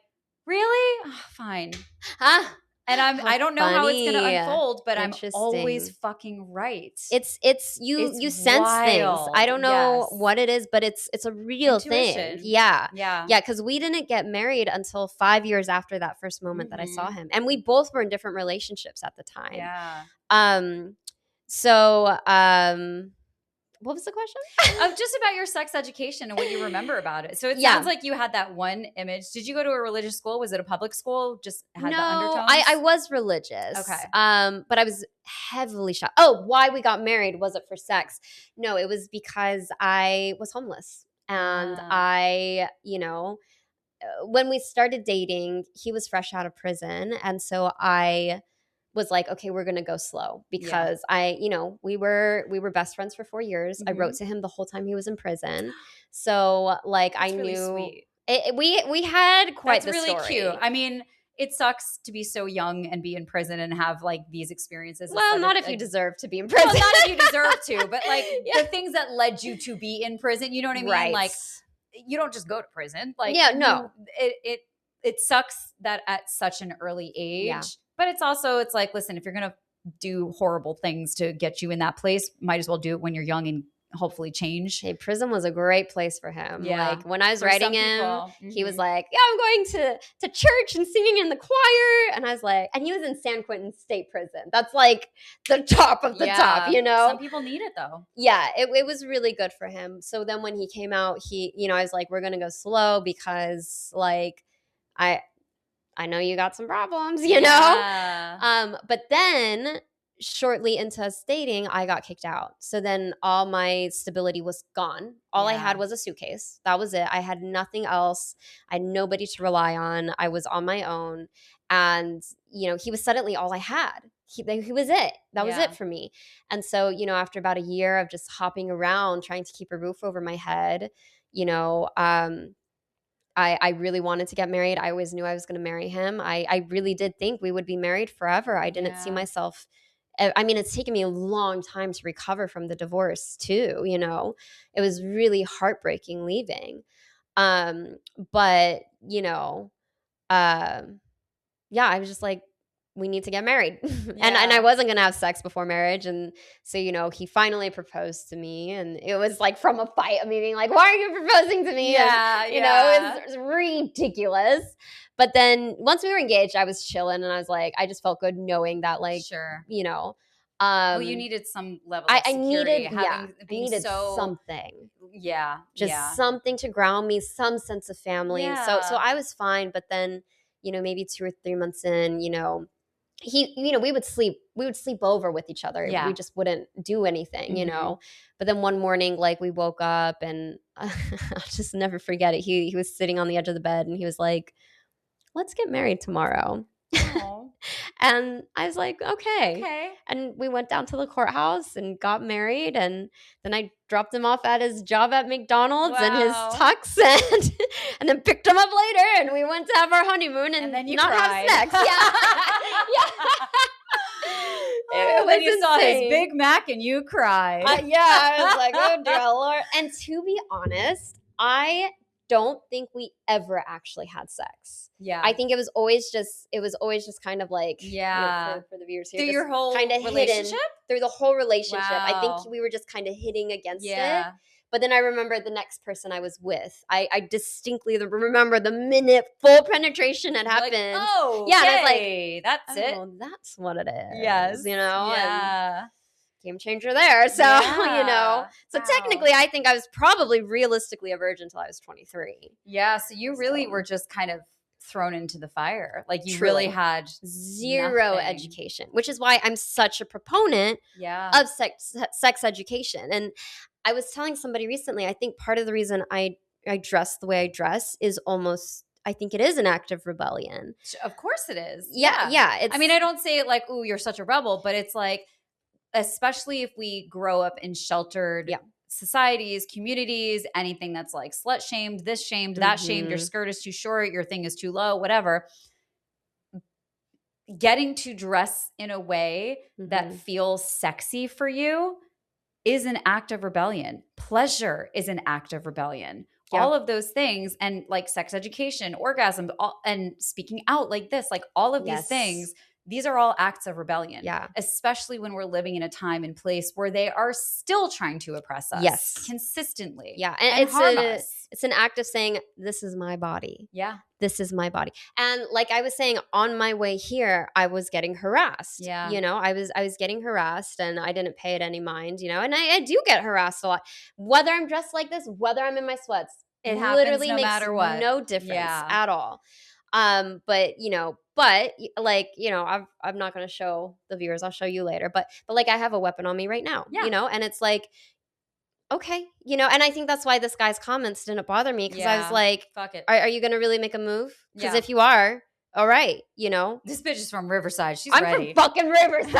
really? Oh, fine. Huh? And I don't know how it's going to unfold, but I'm always fucking right. It's you sense wild. Things. I don't know what it is, but it's a real thing. Yeah. Because we didn't get married until 5 years after that first moment that I saw him, and we both were in different relationships at the time. Yeah. So what was the question? Just about your sex education and what you remember about it. So it sounds like you had that one image. Did you go to a religious school? Was it a public school? Just had the undertones? I was religious. Okay. But I was heavily shocked. Oh, why we got married? Was it for sex? No, it was because I was homeless. And I, you know, when we started dating, he was fresh out of prison. And so I was like, okay, we're going to go slow because we were best friends for 4 years. I wrote to him the whole time he was in prison. So like, That's I really knew sweet. We had quite That's the really story. Cute. I mean, it sucks to be so young and be in prison and have like these experiences. Well, not if you deserve to be in prison. Well, not if you deserve to, but like the things that led you to be in prison, you know what I mean? Right. Like you don't just go to prison. Like it sucks that at such an early age, but it's like, listen, if you're going to do horrible things to get you in that place, might as well do it when you're young and hopefully change. Hey, prison was a great place for him. Yeah. Like when I was writing him, he was like, yeah, I'm going to church and singing in the choir. And I was like, and he was in San Quentin State Prison. That's like the top of the top, you know? Some people need it though. Yeah, it was really good for him. So then when he came out, I was like, we're going to go slow because like, I know you got some problems, you know? But then shortly into us dating, I got kicked out. So then all my stability was gone. All I had was a suitcase. That was it. I had nothing else. I had nobody to rely on. I was on my own. And, you know, he was suddenly all I had. He was it. That was it for me. And so, you know, after about a year of just hopping around, trying to keep a roof over my head, you know, I really wanted to get married. I always knew I was going to marry him. I really did think we would be married forever. I didn't see myself. I mean, it's taken me a long time to recover from the divorce too. You know, it was really heartbreaking leaving. But you know, yeah, I was just like, we need to get married. And I wasn't going to have sex before marriage. And so, you know, he finally proposed to me, and it was like from a fight of me being like, why are you proposing to me? And, you know, it was ridiculous. But then once we were engaged, I was chilling, and I was like, I just felt good knowing that, like, you know, well, you needed some level of security. I needed something. Just something to ground me, some sense of family. So I was fine. But then, you know, maybe 2 or 3 months in, you know, you know, we would sleep over with each other. We just wouldn't do anything, you know. But then one morning, like, we woke up, and I'll just never forget it. He was sitting on the edge of the bed, and he was like, let's get married tomorrow. And I was like, okay. And we went down to the courthouse and got married. And then I dropped him off at his job at McDonald's in his tux, and then picked him up later, and we went to have our honeymoon and then not cried. Have sex. When you saw his Big Mac and you cried. I was like, oh dear Lord. And to be honest, I don't think we ever actually had sex. I think it was always just kind of like, you know, for the viewers here, through your whole kind of relationship, hidden, through the whole relationship. I think we were just kind of hitting against it. But then I remember the next person I was with, I distinctly remember the minute full penetration had happened. Like, oh, yeah, and I was like, that's it. That's what it is. Yes, you know. And game changer there. So, you know, so technically I think I was probably realistically a virgin until I was 23. Yeah. So you really were just kind of thrown into the fire. Like, you really had zero education, which is why I'm such a proponent of sex education. And I was telling somebody recently, I think part of the reason I dress the way I dress is almost, I think it is an act of rebellion. Of course it is. Yeah. I mean, I don't say it like, ooh, you're such a rebel, but it's like, especially if we grow up in sheltered societies, communities, anything that's like slut shamed, this shamed, that shamed, your skirt is too short, your thing is too low, whatever. Getting to dress in a way that feels sexy for you is an act of rebellion. Pleasure is an act of rebellion. All of those things, and like sex education, orgasm, and speaking out like this, like all of these things, these are all acts of rebellion. Especially when we're living in a time and place where they are still trying to oppress us consistently. And it's an act of saying, this is my body. This is my body. And like I was saying, on my way here, I was getting harassed. You know, I was getting harassed, and I didn't pay it any mind, you know, and I do get harassed a lot. Whether I'm dressed like this, whether I'm in my sweats, it literally no makes matter what. No difference at all. But you know, like, you know, I'm not going to show the viewers. I'll show you later. But like, I have a weapon on me right now, you know, and it's like, okay, you know, and I think that's why this guy's comments didn't bother me, because I was like, fuck it. Are you going to really make a move? Because if you are, all right, you know. This bitch is from Riverside. She's I'm ready. from fucking Riverside.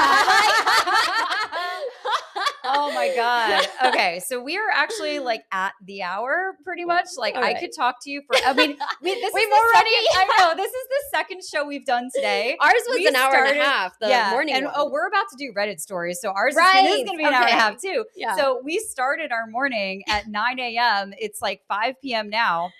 Oh my God. Okay. So we are actually like at the hour pretty much. Like I could talk to you for, I mean, this is the second show we've done today. Ours was an hour and a half, the morning and one. We're about to do Reddit stories. So ours is going to be an hour and a half too. Yeah. So we started our morning at 9 a.m. It's like 5 p.m. now.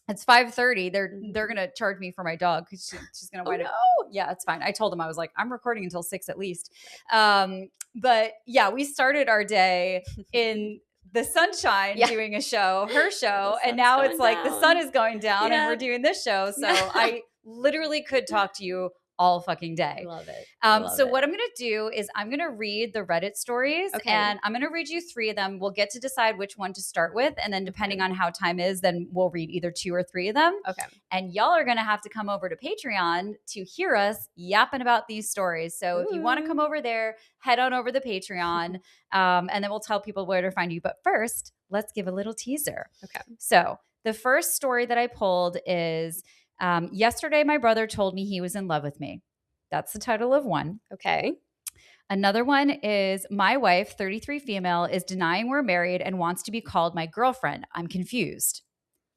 It's 5:30. They're gonna charge me for my dog because she's gonna wind up. Yeah, it's fine. I told him, I was like, I'm recording until 6 at least. But yeah, we started our day in the sunshine doing a show, her show, and now it's like the sun is going down and we're doing this show. So I literally could talk to you all fucking day. I love it. So what I'm going to do is I'm going to read the Reddit stories and I'm going to read you 3 of them. We'll get to decide which one to start with. And then depending on how time is, then we'll read either 2 or 3 of them. Okay. And y'all are going to have to come over to Patreon to hear us yapping about these stories. So if you want to come over there, head on over to Patreon and then we'll tell people where to find you. But first, let's give a little teaser. Okay. So the first story that I pulled is yesterday my brother told me he was in love with me. That's the title of one. Okay. Another one is my wife, 33 female, is denying we're married and wants to be called my girlfriend. I'm confused.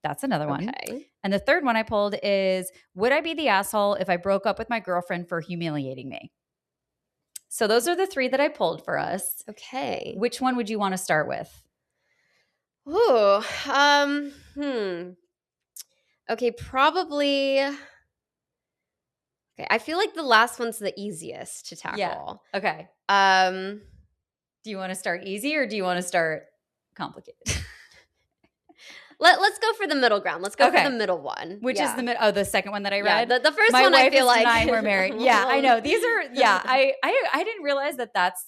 That's another one. Okay. And the third one I pulled is, would I be the asshole if I broke up with my girlfriend for humiliating me? So those are the 3 that I pulled for us. Okay. Which one would you want to start with? Ooh. Okay, probably. Okay, I feel like the last one's the easiest to tackle. Yeah. Okay. Do you want to start easy or do you want to start complicated? Let's go for the middle ground. Let's go for the middle one. Which is the second one that I read? Yeah, the first one I feel like. denying we're married. Yeah, I know. These are, I didn't realize that's,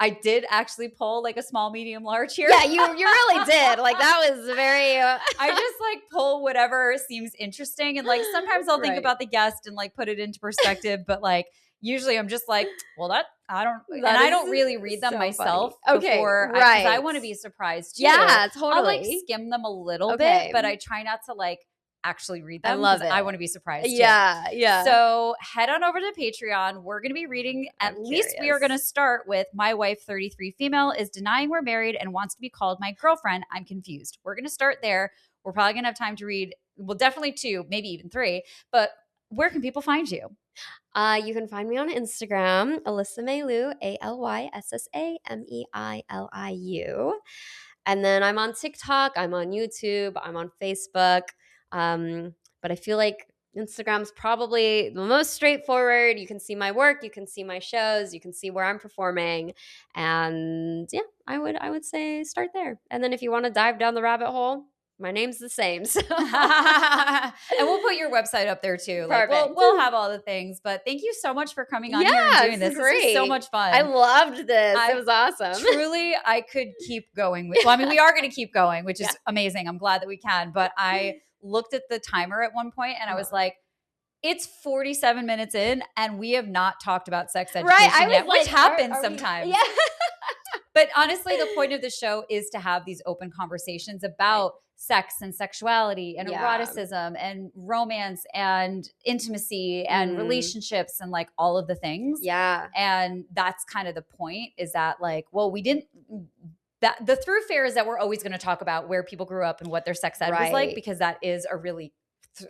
I did actually pull like a small, medium, large here. Yeah, you really did. Like that was very. I just like pull whatever seems interesting. And like sometimes I'll think about the guest and like put it into perspective. But like usually I'm just like, well, I don't really read them myself before. Because I want to be surprised too. Yeah, totally. I'll like skim them a little bit, but I try not to like actually read them. I love it. I want to be surprised too. Yeah. So head on over to Patreon. We're going to be reading, least we are going to start with my wife, 33 female, is denying we're married and wants to be called my girlfriend. I'm confused. We're going to start there. We're probably going to have time to read, well, definitely 2, maybe even 3, but where can people find you? You can find me on Instagram, Alyssa Mei Lue, ALYSSAMEILIU. And then I'm on TikTok, I'm on YouTube, I'm on Facebook. But I feel like Instagram's probably the most straightforward. You can see my work, you can see my shows, you can see where I'm performing. And yeah, I would say start there. And then if you want to dive down the rabbit hole, my name's the same. So. And we'll put your website up there too. Like, we'll have all the things. But thank you so much for coming on here and doing this. Great. This was so much fun. I loved this. It was awesome. Truly, I could keep going. We are going to keep going, which is amazing. I'm glad that we can. But I looked at the timer at one point and I was like, it's 47 minutes in and we have not talked about sex education yet, which happens sometimes. Yeah. But honestly, the point of the show is to have these open conversations about sex and sexuality and eroticism and romance and intimacy and relationships and like all of the things. Yeah. And that's kind of the point, is that like, well, that the thoroughfare is that we're always going to talk about where people grew up and what their sex ed was like, because that is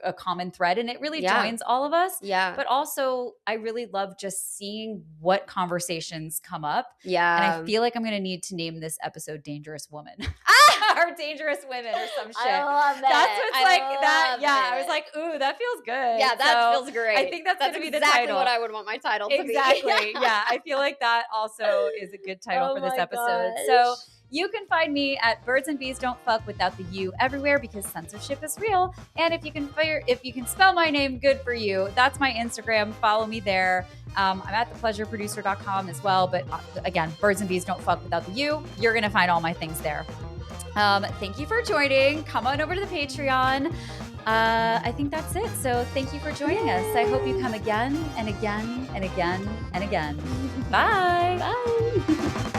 a common thread and it really joins all of us. Yeah. But also I really love just seeing what conversations come up. Yeah. And I feel like I'm going to need to name this episode Dangerous Woman or Dangerous Women or some shit. I love it. That's what's like that. Yeah. I was like, ooh, that feels good. Yeah. That feels great. I think that's going to be the exactly title. What I would want my title to be. Exactly. Yeah. I feel like that also is a good title for this episode. Gosh. So you can find me at Birds and Bees Don't Fuck without the U everywhere, because censorship is real. And if you can spell my name, good for you. That's my Instagram. Follow me there. I'm at thepleasureproducer.com as well. But again, Birds and Bees Don't Fuck without the U. You're going to find all my things there. Thank you for joining. Come on over to the Patreon. I think that's it. So thank you for joining us. I hope you come again and again and again and again. Bye. Bye.